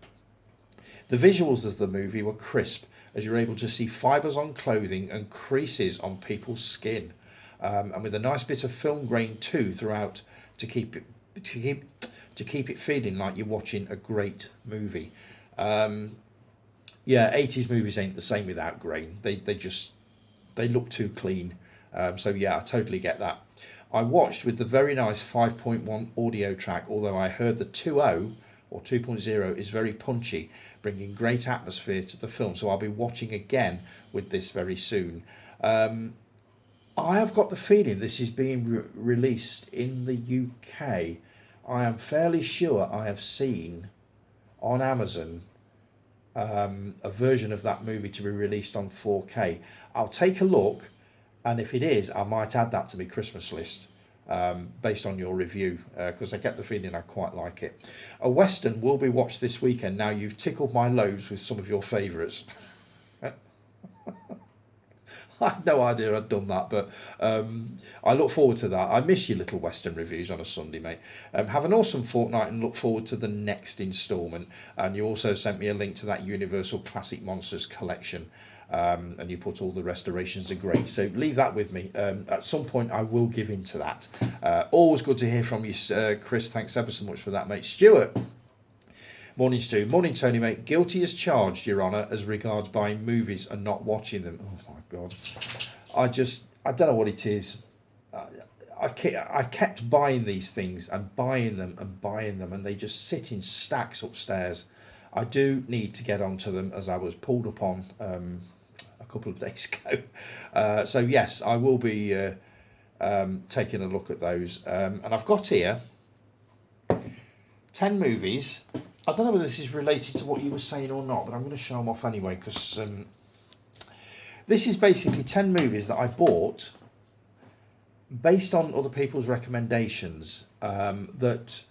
The visuals of the movie were crisp, as you're able to see fibres on clothing and creases on people's skin, and with a nice bit of film grain too throughout to keep it feeling like you're watching a great movie. Yeah, 80s movies ain't the same without grain. They look too clean. So yeah, I totally get that. I watched with the very nice 5.1 audio track, although I heard the 2.0 or 2.0 is very punchy, bringing great atmosphere to the film. So I'll be watching again with this very soon. I have got the feeling this is being released in the UK. I am fairly sure I have seen on Amazon a version of that movie to be released on 4K. I'll take a look, and if it is, I might add that to my Christmas list, based on your review, because I get the feeling I quite like it. A Western will be watched this weekend. Now, you've tickled my lobes with some of your favourites. I had no idea I'd done that, but I look forward to that. I miss your little Western reviews on a Sunday, mate. Have an awesome fortnight and look forward to the next instalment. And you also sent me a link to that Universal Classic Monsters collection, and you put all the restorations are great. So leave that with me. At some point, I will give in to that. Always good to hear from you, Chris. Thanks ever so much for that, mate. Stuart. Morning, Stu. Morning, Tony, mate. Guilty as charged, Your Honour, as regards buying movies and not watching them. Oh, my God. I don't know what it is. I kept buying these things and buying them, and they just sit in stacks upstairs. I do need to get onto them, as I was pulled upon a couple of days ago. So, yes, I will be taking a look at those. And I've got here 10 movies. I don't know whether this is related to what you were saying or not, but I'm going to show them off anyway, because this is basically 10 movies that I bought based on other people's recommendations, that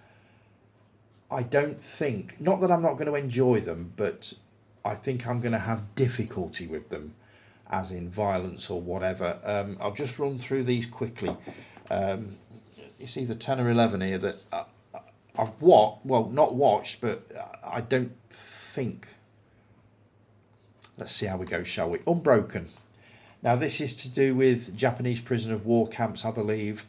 I don't think, not that I'm not going to enjoy them, but I think I'm going to have difficulty with them, as in violence or whatever. I'll just run through these quickly. It's either 10 or 11 here that I've not watched, but I don't think. Let's see how we go, shall we? Unbroken. Now, this is to do with Japanese prisoner of war camps, I believe.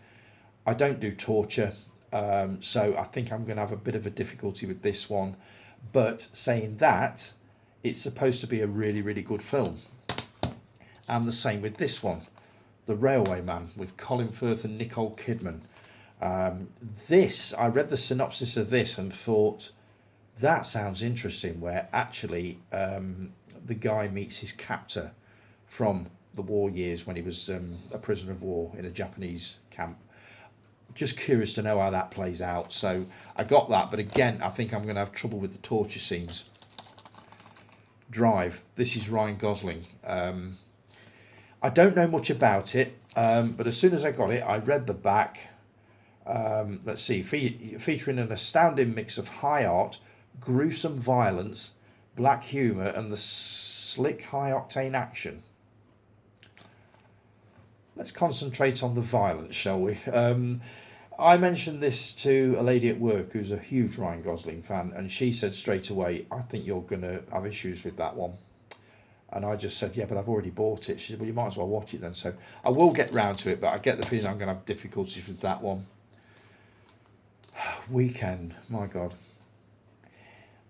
I don't do torture, so I think I'm going to have a bit of a difficulty with this one. But saying that, it's supposed to be a really, really good film. And the same with this one, The Railwayman, with Colin Firth and Nicole Kidman. I read the synopsis of this and thought, that sounds interesting, where actually the guy meets his captor from the war years when he was a prisoner of war in a Japanese camp. Just curious to know how that plays out. So I got that, but again, I think I'm going to have trouble with the torture scenes. Drive. This is Ryan Gosling. I don't know much about it, but as soon as I got it, I read the back. Let's see, featuring an astounding mix of high art, gruesome violence, black humour, and the slick, high-octane action. Let's concentrate on the violence, shall we? I mentioned this to a lady at work who's a huge Ryan Gosling fan, and she said straight away, I think you're going to have issues with that one. And I just said, yeah, but I've already bought it. She said, well, you might as well watch it then. So I will get round to it, but I get the feeling I'm going to have difficulties with that one. Weekend, my God.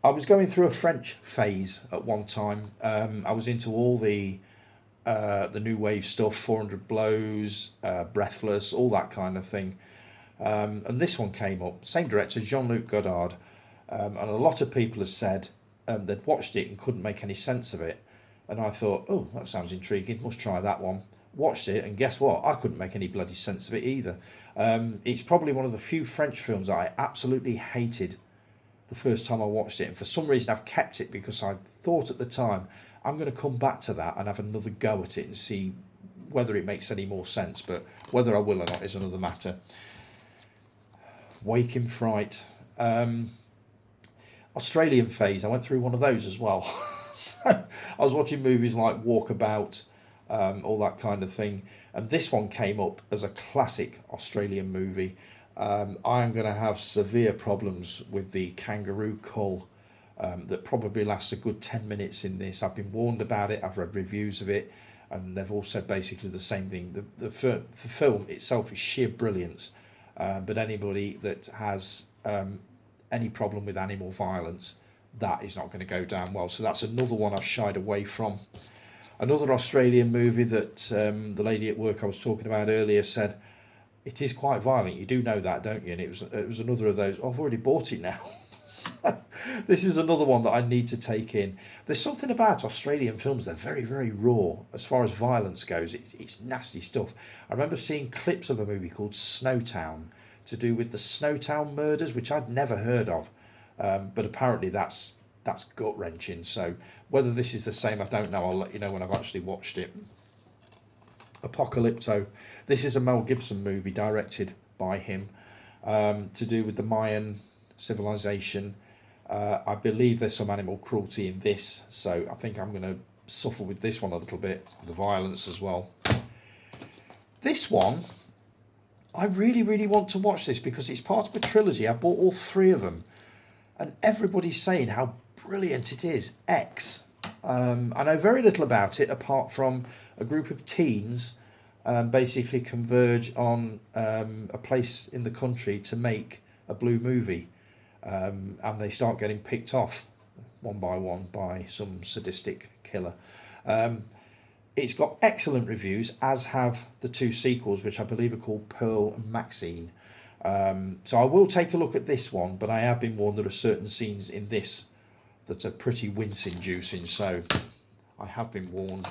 I was going through a French phase at one time. I was into all the new wave stuff, 400 Blows, Breathless, all that kind of thing. And this one came up. Same director, Jean-Luc Godard. And a lot of people have said they'd watched it and couldn't make any sense of it. And I thought, oh, that sounds intriguing. Must try that one. Watched it, and guess what? I couldn't make any bloody sense of it either. It's probably one of the few French films that I absolutely hated the first time I watched it. And for some reason, I've kept it because I thought at the time, I'm going to come back to that and have another go at it and see whether it makes any more sense. But whether I will or not is another matter. Waking Fright. Australian phase. I went through one of those as well. So I was watching movies like Walkabout, all that kind of thing, and this one came up as a classic Australian movie. I am going to have severe problems with the kangaroo cull that probably lasts a good 10 minutes in this. I've been warned about it, I've read reviews of it, and they've all said basically the same thing. The film itself is sheer brilliance, but anybody that has any problem with animal violence, that is not going to go down well. So that's another one I've shied away from. Another Australian movie that the lady at work I was talking about earlier said, it is quite violent. You do know that, don't you? And it was another of those, oh, I've already bought it now. So this is another one that I need to take in. There's something about Australian films, they're very, very raw as far as violence goes. It's nasty stuff. I remember seeing clips of a movie called Snowtown to do with the Snowtown murders, which I'd never heard of. But apparently that's gut-wrenching. So whether this is the same, I don't know. I'll let you know when I've actually watched it. Apocalypto. This is a Mel Gibson movie directed by him to do with the Mayan civilization. I believe there's some animal cruelty in this, so I think I'm going to suffer with this one a little bit, the violence as well. This one, I really, really want to watch this because it's part of a trilogy. I bought all three of them, and everybody's saying how brilliant it is. X. I know very little about it apart from a group of teens basically converge on a place in the country to make a blue movie, and they start getting picked off one by some sadistic killer. It's got excellent reviews, as have the two sequels, which I believe are called Pearl and Maxine. So I will take a look at this one, but I have been warned there are certain scenes in this that are pretty wince-inducing, so I have been warned.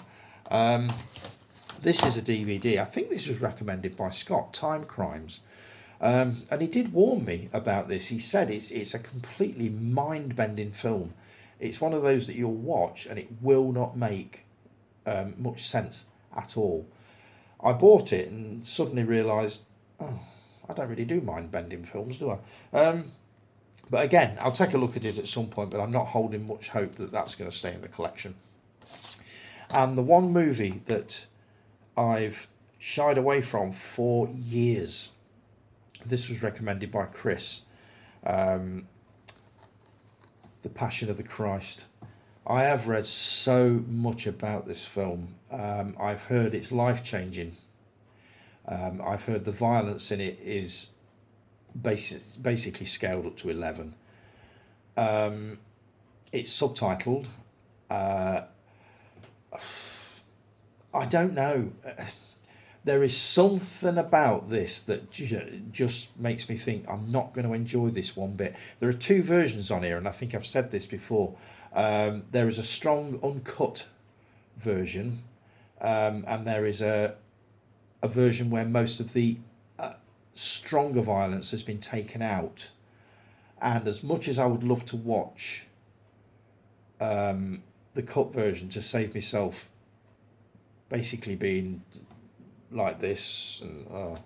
This is a DVD. I think this was recommended by Scott, Time Crimes. And he did warn me about this. He said it's a completely mind-bending film. It's one of those that you'll watch and it will not make much sense at all. I bought it and suddenly realised, oh, I don't really do mind-bending films, do I? But again, I'll take a look at it at some point, but I'm not holding much hope that that's going to stay in the collection. And the one movie that I've shied away from for years, this was recommended by Chris, The Passion of the Christ. I have read so much about this film. I've heard it's life-changing. I've heard the violence in it is basically scaled up to 11. It's subtitled. Uh, I don't know. There is something about this that just makes me think I'm not going to enjoy this one bit. There are two versions on here, and I think I've said this before. There is a strong uncut version, and there is a version where most of the stronger violence has been taken out. And as much as I would love to watch the cut version to save myself basically being like this, and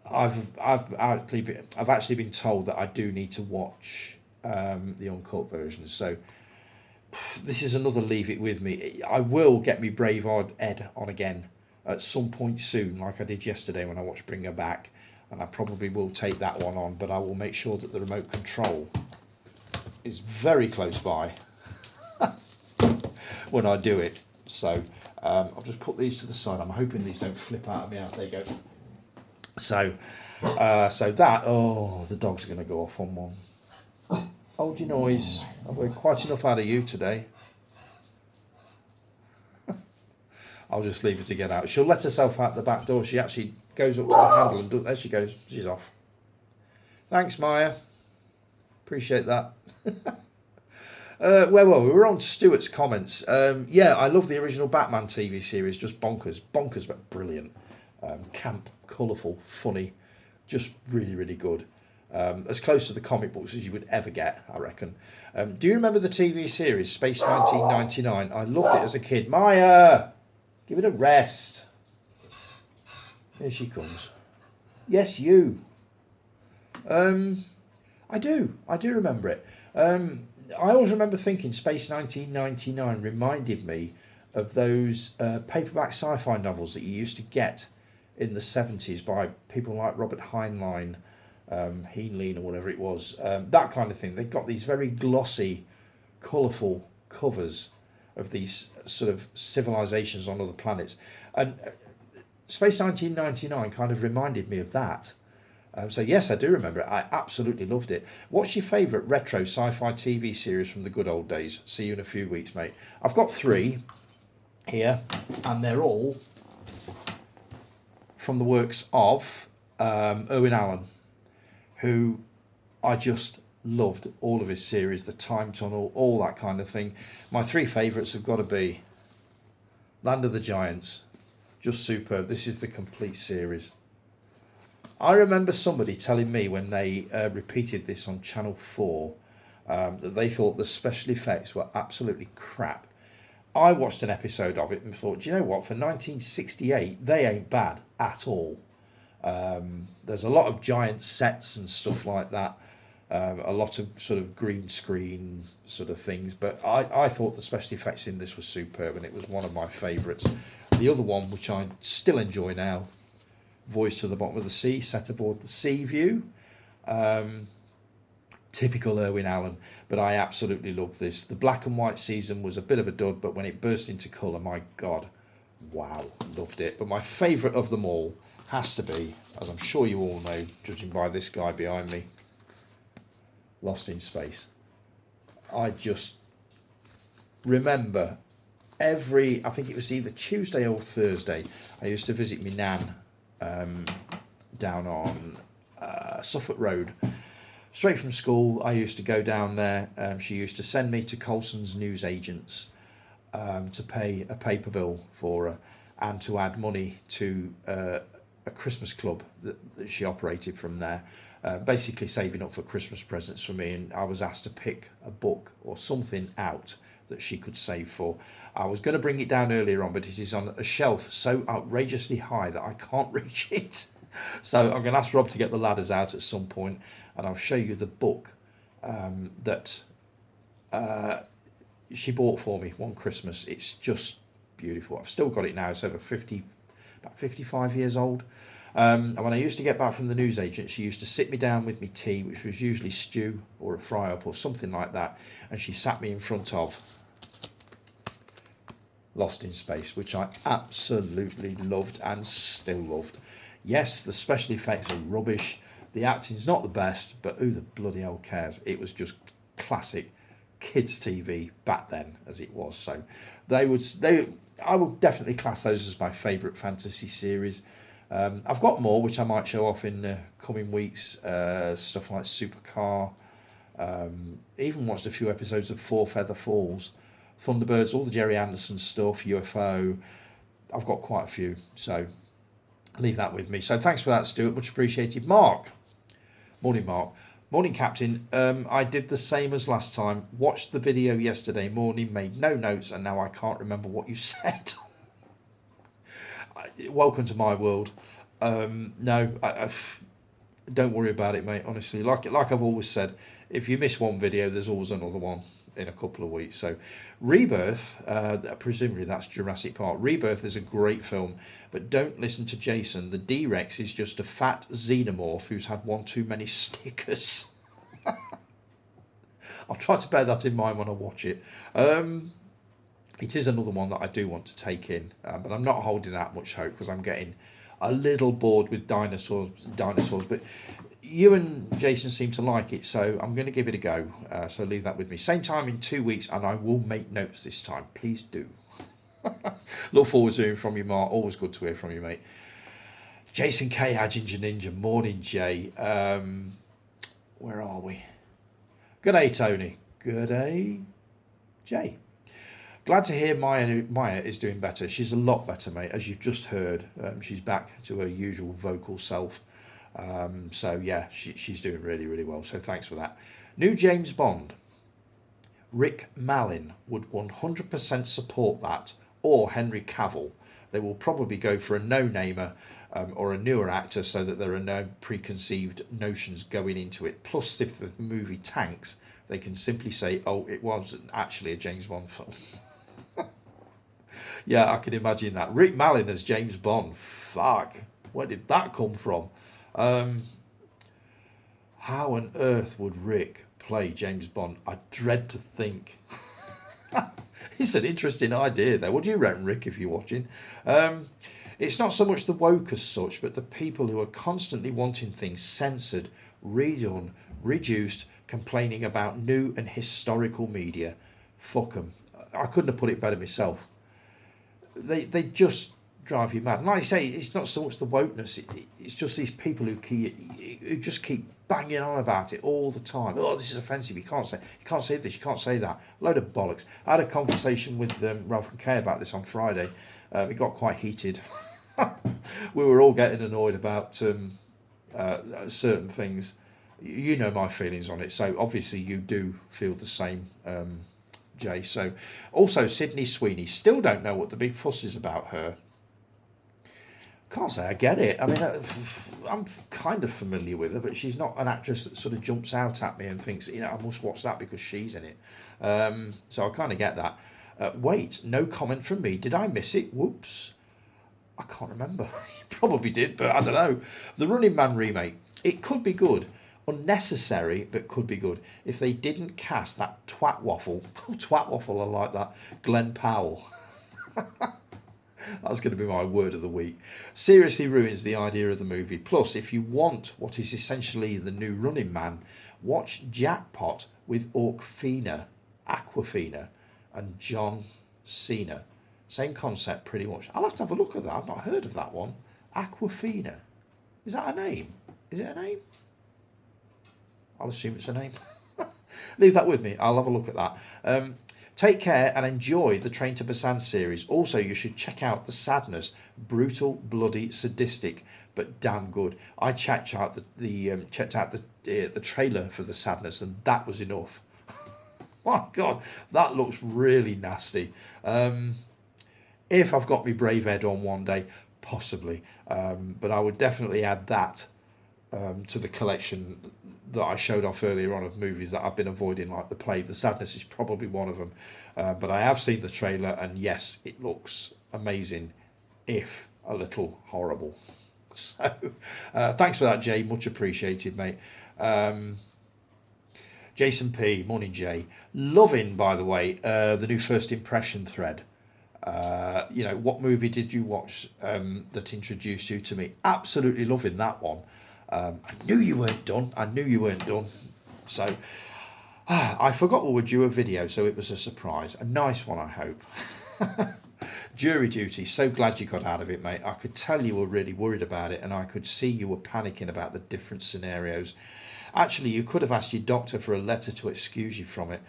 I've actually been told that I do need to watch the uncut version. So this is another leave it with me. I will get me Braveheart Ed on again at some point soon, like I did yesterday when I watched Bring Her Back, and I probably will take that one on, but I will make sure that the remote control is very close by when I do it. So I'll just put these to the side. I'm hoping these don't flip out of me. Out there you go. So that, oh, the dog's going to go off on one. Hold your noise. I've heard quite enough out of you today. I'll just leave her to get out. She'll let herself out the back door. She actually goes up to the handle and there she goes. She's off. Thanks, Maya. Appreciate that. Well, we were on Stuart's comments. Yeah, I love the original Batman TV series. Just bonkers, but brilliant. Camp, colourful, funny, just really, really good. As close to the comic books as you would ever get, I reckon. Do you remember the TV series Space 1999? I loved it as a kid. Maya, give it a rest. Here she comes. Yes, you. I do remember it. I always remember thinking Space 1999 reminded me of those paperback sci-fi novels that you used to get in the 70s by people like Robert Heinlein, Heinlein or whatever it was, that kind of thing. They've got these very glossy, colourful covers of these sort of civilizations on other planets. And Space 1999 kind of reminded me of that. So yes, I do remember it. I absolutely loved it. What's your favourite retro sci-fi TV series from the good old days? See you in a few weeks, mate. I've got 3 here, and they're all from the works of Irwin Allen, who I just loved all of his series, The Time Tunnel, all that kind of thing. My 3 favourites have got to be Land of the Giants, just superb. This is the complete series. I remember somebody telling me when they repeated this on Channel 4 that they thought the special effects were absolutely crap. I watched an episode of it and thought, do you know what, for 1968 they ain't bad at all. There's a lot of giant sets and stuff like that, a lot of sort of green screen sort of things, but I thought the special effects in this was superb, and it was one of my favourites. The other one, which I still enjoy now, Voyage to the Bottom of the Sea, set aboard the Sea View. Typical Irwin Allen, but I absolutely love this. The black and white season was a bit of a dud, but when it burst into colour, my God, wow, loved it. But my favourite of them all has to be, as I'm sure you all know, judging by this guy behind me, Lost in Space. I just remember I think it was either Tuesday or Thursday, I used to visit my nan down on Suffolk Road. Straight from school, I used to go down there. She used to send me to Colson's newsagents to pay a paper bill for her and to add money to a Christmas club that she operated from there, basically saving up for Christmas presents for me. And I was asked to pick a book or something out that she could save for. I was going to bring it down earlier on, but it is on a shelf so outrageously high that I can't reach it. So I'm going to ask Rob to get the ladders out at some point, and I'll show you the book that she bought for me one Christmas. It's just beautiful. I've still got it now. It's over about 55 years old. And when I used to get back from the newsagent, she used to sit me down with me tea, which was usually stew or a fry-up or something like that, and she sat me in front of Lost in Space, which I absolutely loved and still loved. Yes, the special effects are rubbish, the acting's not the best, but who the bloody hell cares? It was just classic kids' TV back then as it was. So I will definitely class those as my favourite fantasy series. I've got more which I might show off in the coming weeks. Stuff like Supercar. Even watched a few episodes of Four Feather Falls, Thunderbirds, all the Jerry Anderson stuff, UFO. I've got quite a few, so leave that with me. So thanks for that, Stuart. Much appreciated. Mark. Morning, Mark. Morning, Captain. I did the same as last time. Watched the video yesterday morning, made no notes, and now I can't remember what you said. Welcome to my world. No, don't worry about it, mate. Honestly, like I've always said, if you miss one video, there's always another one in a couple of weeks. So, Rebirth, presumably that's Jurassic Park. Rebirth is a great film, but don't listen to Jason. The D-Rex is just a fat xenomorph who's had one too many Snickers. I'll try to bear that in mind when I watch it. It is another one that I do want to take in, but I'm not holding out much hope because I'm getting a little bored with dinosaurs. But you and Jason seem to like it, so I'm going to give it a go. So leave that with me. Same time in 2 weeks, and I will make notes this time. Please do. Look forward to hearing from you, Mark. Always good to hear from you, mate. Jason K. Ginger Ninja. Morning, Jay. Where are we? Good day, Tony. Good day, Jay. Glad to hear Maya is doing better. She's a lot better, mate, as you've just heard. She's back to her usual vocal self. So, yeah, she's doing really, really well. So, thanks for that. New James Bond. Rick Malin would 100% support that, or Henry Cavill. They will probably go for a no-namer or a newer actor so that there are no preconceived notions going into it. Plus, if the movie tanks, they can simply say, oh, it wasn't actually a James Bond film. Yeah, I can imagine that. Rick Malin as James Bond. Fuck. Where did that come from? How on earth would Rick play James Bond? I dread to think. It's an interesting idea, though. What do you reckon, Rick, if you're watching? It's not so much the woke as such, but the people who are constantly wanting things censored, redone, reduced, complaining about new and historical media. Fuck them. I couldn't have put it better myself. They just drive you mad. And like I say, it's not so much the wokeness. It's just these people who just keep banging on about it all the time. Oh, this is offensive. You can't say this. You can't say that. Load of bollocks. I had a conversation with Ralph and Kay about this on Friday. It got quite heated. We were all getting annoyed about certain things. You know my feelings on it. So obviously you do feel the same. Jay. So, also Sydney Sweeney. Still don't know what the big fuss is about her. Can't say I get it. I mean, I'm kind of familiar with her, but she's not an actress that sort of jumps out at me and thinks, I must watch that because she's in it. So I kind of get that. Wait, no comment from me. Did I miss it? Whoops. I can't remember. Probably did, but I don't know. The Running Man remake. It could be good. Unnecessary, but could be good if they didn't cast that twat waffle. Twat waffle, I like that. Glenn Powell. That's going to be my word of the week. Seriously ruins the idea of the movie. Plus, if you want what is essentially the new Running Man, watch Jackpot with Awkwafina, and John Cena. Same concept, pretty much. I'll have to have a look at that. I've not heard of that one. Awkwafina. Is that a name? Is it a name? I'll assume it's a name. Leave that with me. I'll have a look at that. Take care and enjoy the Train to Busan series. Also, you should check out The Sadness. Brutal, bloody, sadistic, but damn good. I checked out the trailer for The Sadness, and that was enough. My God, that looks really nasty. If I've got my brave head on one day, possibly. But I would definitely add that to the collection that I showed off earlier on of movies that I've been avoiding, like The Plague. The Sadness is probably one of them. But I have seen the trailer, and yes, it looks amazing, if a little horrible. So, thanks for that, Jay. Much appreciated, mate. Jason P. Morning, Jay. Loving, by the way, the new first impression thread. What movie did you watch that introduced you to me? Absolutely loving that one. I knew you weren't done. So, I forgot we were due a video, so it was a surprise. A nice one, I hope. Jury duty. So glad you got out of it, mate. I could tell you were really worried about it, and I could see you were panicking about the different scenarios. Actually, you could have asked your doctor for a letter to excuse you from it.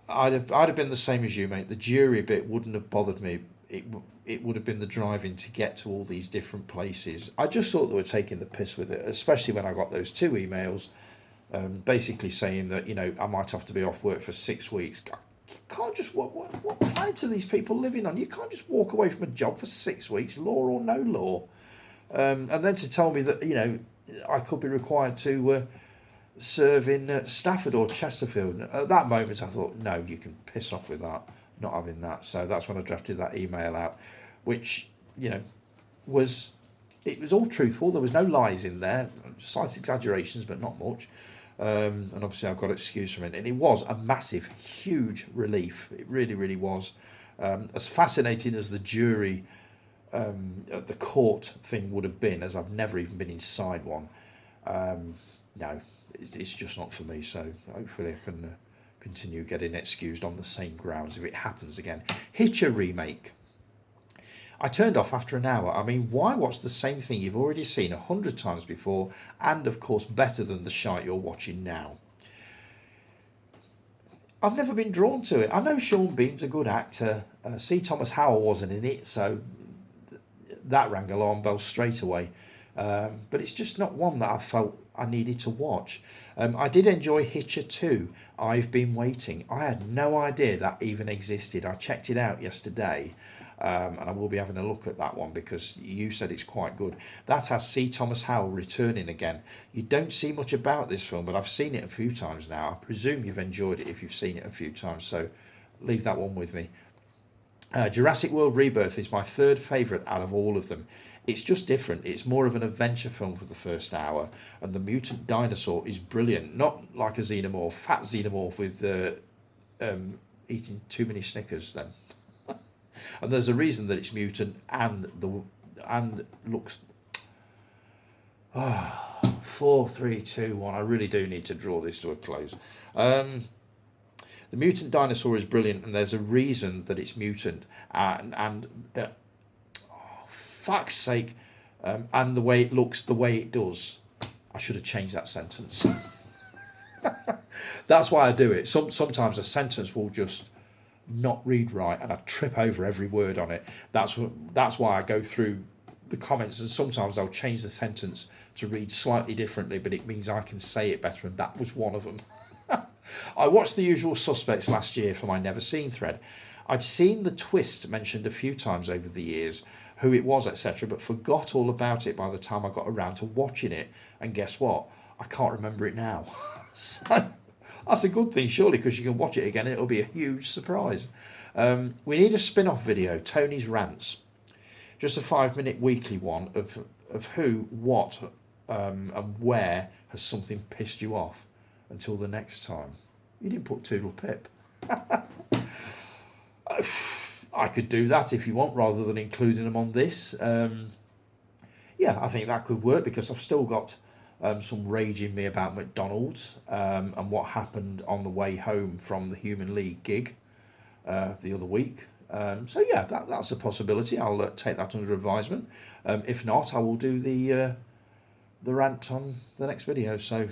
I'd have been the same as you, mate. The jury bit wouldn't have bothered me. It would have been the driving to get to all these different places. I just thought they were taking the piss with it, especially when I got those 2 emails, basically saying that, you know, I might have to be off work for 6 weeks. You can't just what planet are these people living on? You can't just walk away from a job for 6 weeks, law or no law. And then to tell me that, you know, I could be required to serve in Stafford or Chesterfield. At that moment, I thought, no, you can piss off with that. Not having that. So that's when I drafted that email out, which, you know, it was all truthful. There was no lies in there, slight exaggerations, but not much. And obviously I've got excuse from it, and it was a massive, huge relief. It really, really was. As fascinating as the jury, the court thing would have been, as I've never even been inside one. No, it's just not for me. So hopefully I can continue getting excused on the same grounds if it happens again. Hitcher remake. I turned off after an hour. I mean, why watch the same thing you've already seen 100 times before, and of course better than the shite you're watching now? I've never been drawn to it. I know Sean Bean's a good actor. C. Thomas Howell wasn't in it, so that rang alarm bells straight away. But it's just not one that I felt I needed to watch. I did enjoy Hitcher 2. I've been waiting. I had no idea that even existed. I checked it out yesterday. And I will be having a look at that one because you said it's quite good. That has C. Thomas Howell returning again. You don't see much about this film, but I've seen it a few times now. I presume you've enjoyed it if you've seen it a few times, so leave that one with me. Jurassic World Rebirth is my third favourite out of all of them. It's just different. It's more of an adventure film for the first hour, and the mutant dinosaur is brilliant. Not like a xenomorph, fat xenomorph with eating too many Snickers then. And there's a reason that it's mutant and looks. 4, 3, 2, 1. I really do need to draw this to a close. The mutant dinosaur is brilliant, and there's a reason that it's mutant. Fuck's sake, and the way it looks, the way it does. I should have changed that sentence. That's why I do it. Sometimes a sentence will just not read right, and I trip over every word on it. That's why I go through the comments, and sometimes I'll change the sentence to read slightly differently, but it means I can say it better, and that was one of them. I watched The Usual Suspects last year for my never seen thread. I'd seen the twist mentioned a few times over the years, who it was, etc., but forgot all about it by the time I got around to watching it, and guess what? I can't remember it now. So that's a good thing, surely, because you can watch it again and it'll be a huge surprise. We need a spin-off video, Tony's Rants. Just a 5-minute weekly one of who, what, and where has something pissed you off until the next time. You didn't put Toodle Pip. I could do that if you want, rather than including them on this. Yeah, I think that could work, because I've still got some rage in me about McDonald's and what happened on the way home from the Human League gig the other week. So yeah, that's a possibility. I'll take that under advisement. If not, I will do the rant on the next video. So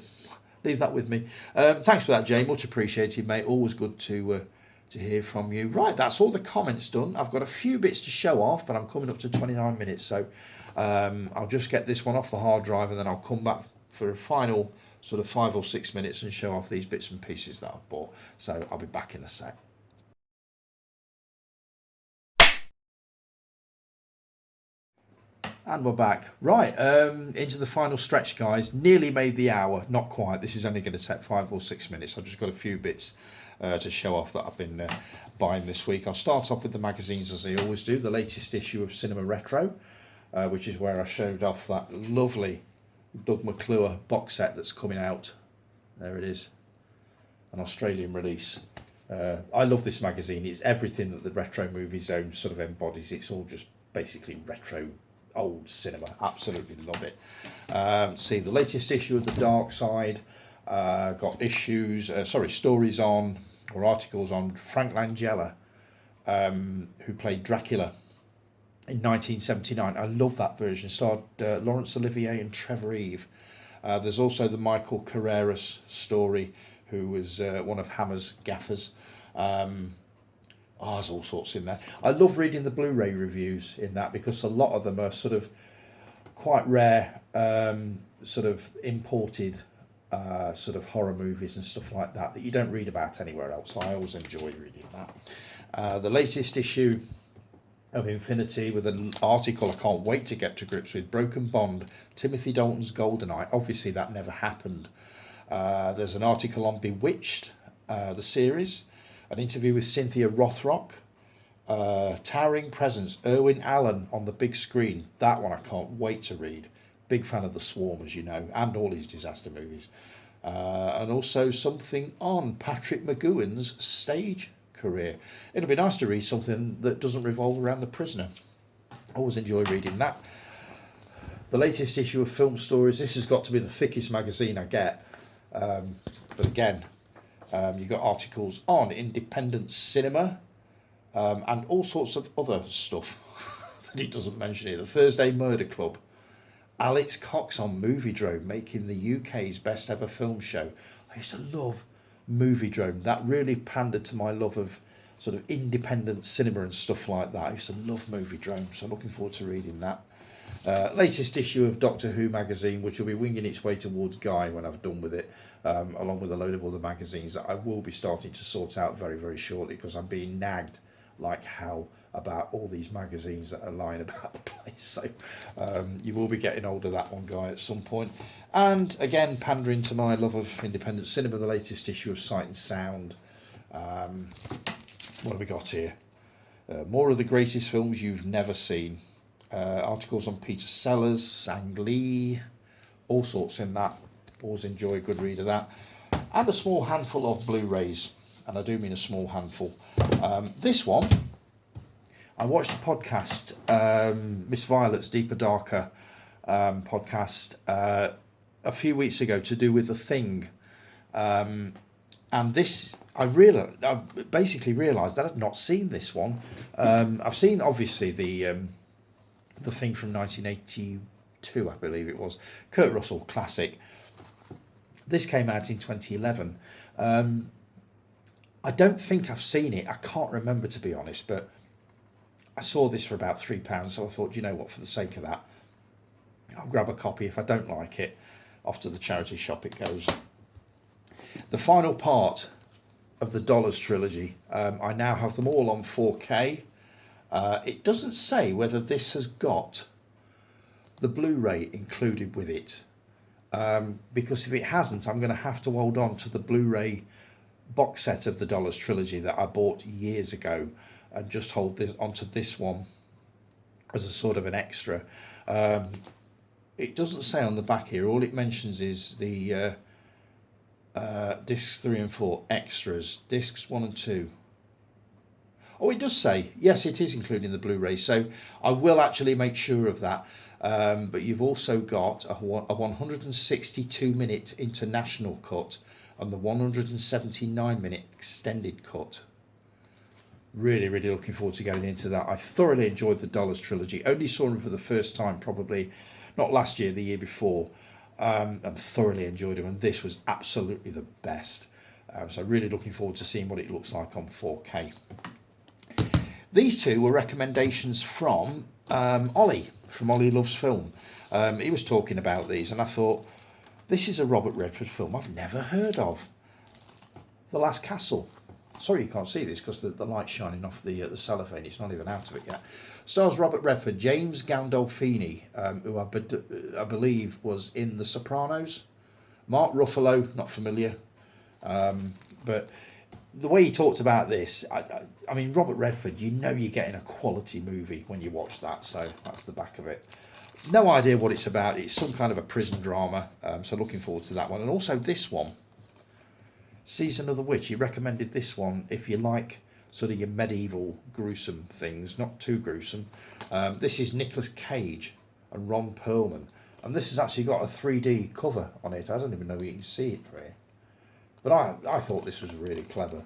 leave that with me. Thanks for that, Jay. Much appreciated, mate. Always good to hear from you. Right, that's all the comments done. I've got a few bits to show off, but I'm coming up to 29 minutes, so I'll just get this one off the hard drive, and then I'll come back for a final sort of 5 or 6 minutes and show off these bits and pieces that I've bought. So I'll be back in a sec. And we're back. Right, into the final stretch, guys. Nearly made the hour, not quite. This is only going to take 5 or 6 minutes. I've just got a few bits to show off that I've been buying this week. I'll start off with the magazines, as I always do. The latest issue of Cinema Retro, which is where I showed off that lovely Doug McClure box set that's coming out. There it is, an Australian release. I love this magazine. It's everything that the Retro Movie Zone sort of embodies. It's all just basically retro old cinema. Absolutely love it. See the latest issue of The Dark Side. got stories on, or articles on Frank Langella, who played Dracula in 1979. I love that version. It starred Laurence Olivier and Trevor Eve. There's also the Michael Carreras story, who was one of Hammer's gaffers. There's all sorts in there. I love reading the Blu-ray reviews in that, because a lot of them are sort of quite rare, sort of imported sort of horror movies and stuff like that you don't read about anywhere else. So I always enjoy reading that. The latest issue of Infinity, with an article I can't wait to get to grips with, Broken Bond, Timothy Dalton's Goldeneye. Obviously that never happened. There's an article on Bewitched, the series, an interview with Cynthia Rothrock, Towering Presence, Irwin Allen on the big screen. That one I can't wait to read. Big fan of The Swarm, as you know, and all his disaster movies. And also something on Patrick McGowan's stage career. It'll be nice to read something that doesn't revolve around The Prisoner. Always enjoy reading that. The latest issue of Film Stories. This has got to be the thickest magazine I get. But again, you've got articles on independent cinema, and all sorts of other stuff that he doesn't mention here. The Thursday Murder Club, Alex Cox on Movie Drone, making the UK's best ever film show. I used to love Movie Drone. That really pandered to my love of sort of independent cinema and stuff like that. I used to love Movie Drone, so looking forward to reading that. Latest issue of Doctor Who magazine, which will be winging its way towards Guy when I've done with it, along with a load of other magazines that I will be starting to sort out very, very shortly, because I'm being nagged like hell about all these magazines that are lying about the place. So you will be getting hold of that one, Guy, at some point. And again, pandering to my love of independent cinema, the latest issue of Sight and Sound. What have we got here? More of the greatest films you've never seen. Articles on Peter Sellers, Sang Lee, all sorts in that. Always enjoy a good read of that. And a small handful of Blu-rays, and I do mean a small handful. This one, I watched a podcast, Miss Violet's Deeper Darker podcast, a few weeks ago, to do with The Thing. And this, I basically realised that I'd not seen this one. I've seen, obviously, the Thing from 1982, I believe it was. Kurt Russell, classic. This came out in 2011. I don't think I've seen it. I can't remember, to be honest, but I saw this for about £3, so I thought, you know what, for the sake of that, I'll grab a copy. If I don't like it, off to the charity shop it goes. The final part of the Dollars trilogy, I now have them all on 4K. It doesn't say whether this has got the Blu-ray included with it, because if it hasn't, I'm going to have to hold on to the Blu-ray box set of the Dollars trilogy that I bought years ago, and just hold this onto this one as a sort of an extra. It doesn't say on the back here. All it mentions is the discs 3 and 4 extras, discs 1 and 2. Oh, it does say, yes, it is including the Blu-ray, so I will actually make sure of that. But you've also got a 162-minute international cut and the 179-minute extended cut. Really, really looking forward to going into that. I thoroughly enjoyed the Dollars trilogy. Only saw them for the first time, probably not last year, the year before, and thoroughly enjoyed them. And this was absolutely the best. So really looking forward to seeing what it looks like on 4K. These two were recommendations from Ollie, from Ollie Loves Film. He was talking about these, and I thought, this is a Robert Redford film I've never heard of. The Last Castle. Sorry you can't see this because the light's shining off the cellophane. It's not even out of it yet. Stars Robert Redford, James Gandolfini, who I believe was in The Sopranos. Mark Ruffalo, not familiar. But the way he talked about this, I mean, Robert Redford, you know you're getting a quality movie when you watch that, so that's the back of it. No idea what it's about. It's some kind of a prison drama, so looking forward to that one. And also this one, Season of the Witch. He recommended this one if you like sort of your medieval gruesome things, not too gruesome. This is Nicolas Cage and Ron Perlman. And this has actually got a 3D cover on it. I don't even know if you can see it through here. But I thought this was really clever.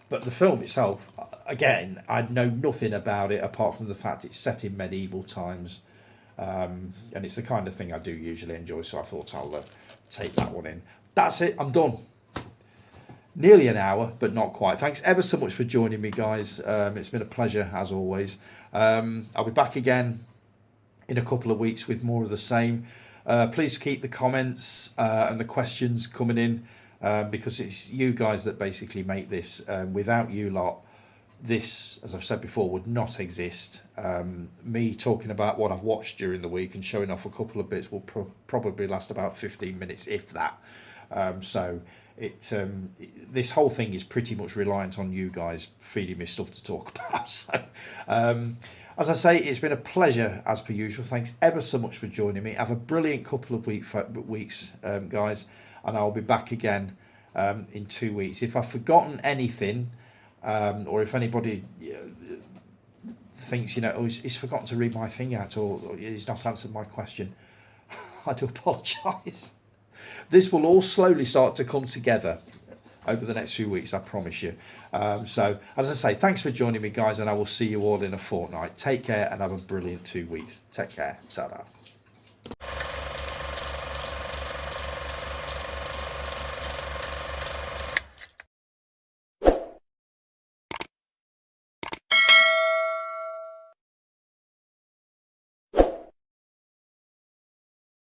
But the film itself, again, I know nothing about it apart from the fact it's set in medieval times. And it's the kind of thing I do usually enjoy, so I thought I'll take that one in. That's it, I'm done. Nearly an hour, but not quite. Thanks ever so much for joining me, guys. It's been a pleasure, as always. I'll be back again in a couple of weeks with more of the same. Please keep the comments and the questions coming in, because it's you guys that basically make this. Without you lot, this, as I've said before, would not exist. Me talking about what I've watched during the week and showing off a couple of bits will probably last about 15 minutes, if that. So this whole thing is pretty much reliant on you guys feeding me stuff to talk about. So, as I say, it's been a pleasure as per usual. Thanks ever so much for joining me. Have a brilliant couple of weeks, guys, and I'll be back again in 2 weeks. If I've forgotten anything, or if anybody thinks, oh, he's forgotten to read my thing out, or he's not answered my question, I do apologise. This will all slowly start to come together over the next few weeks, I promise you. So, as I say, thanks for joining me, guys, and I will see you all in a fortnight. Take care and have a brilliant 2 weeks. Take care. Ta-da.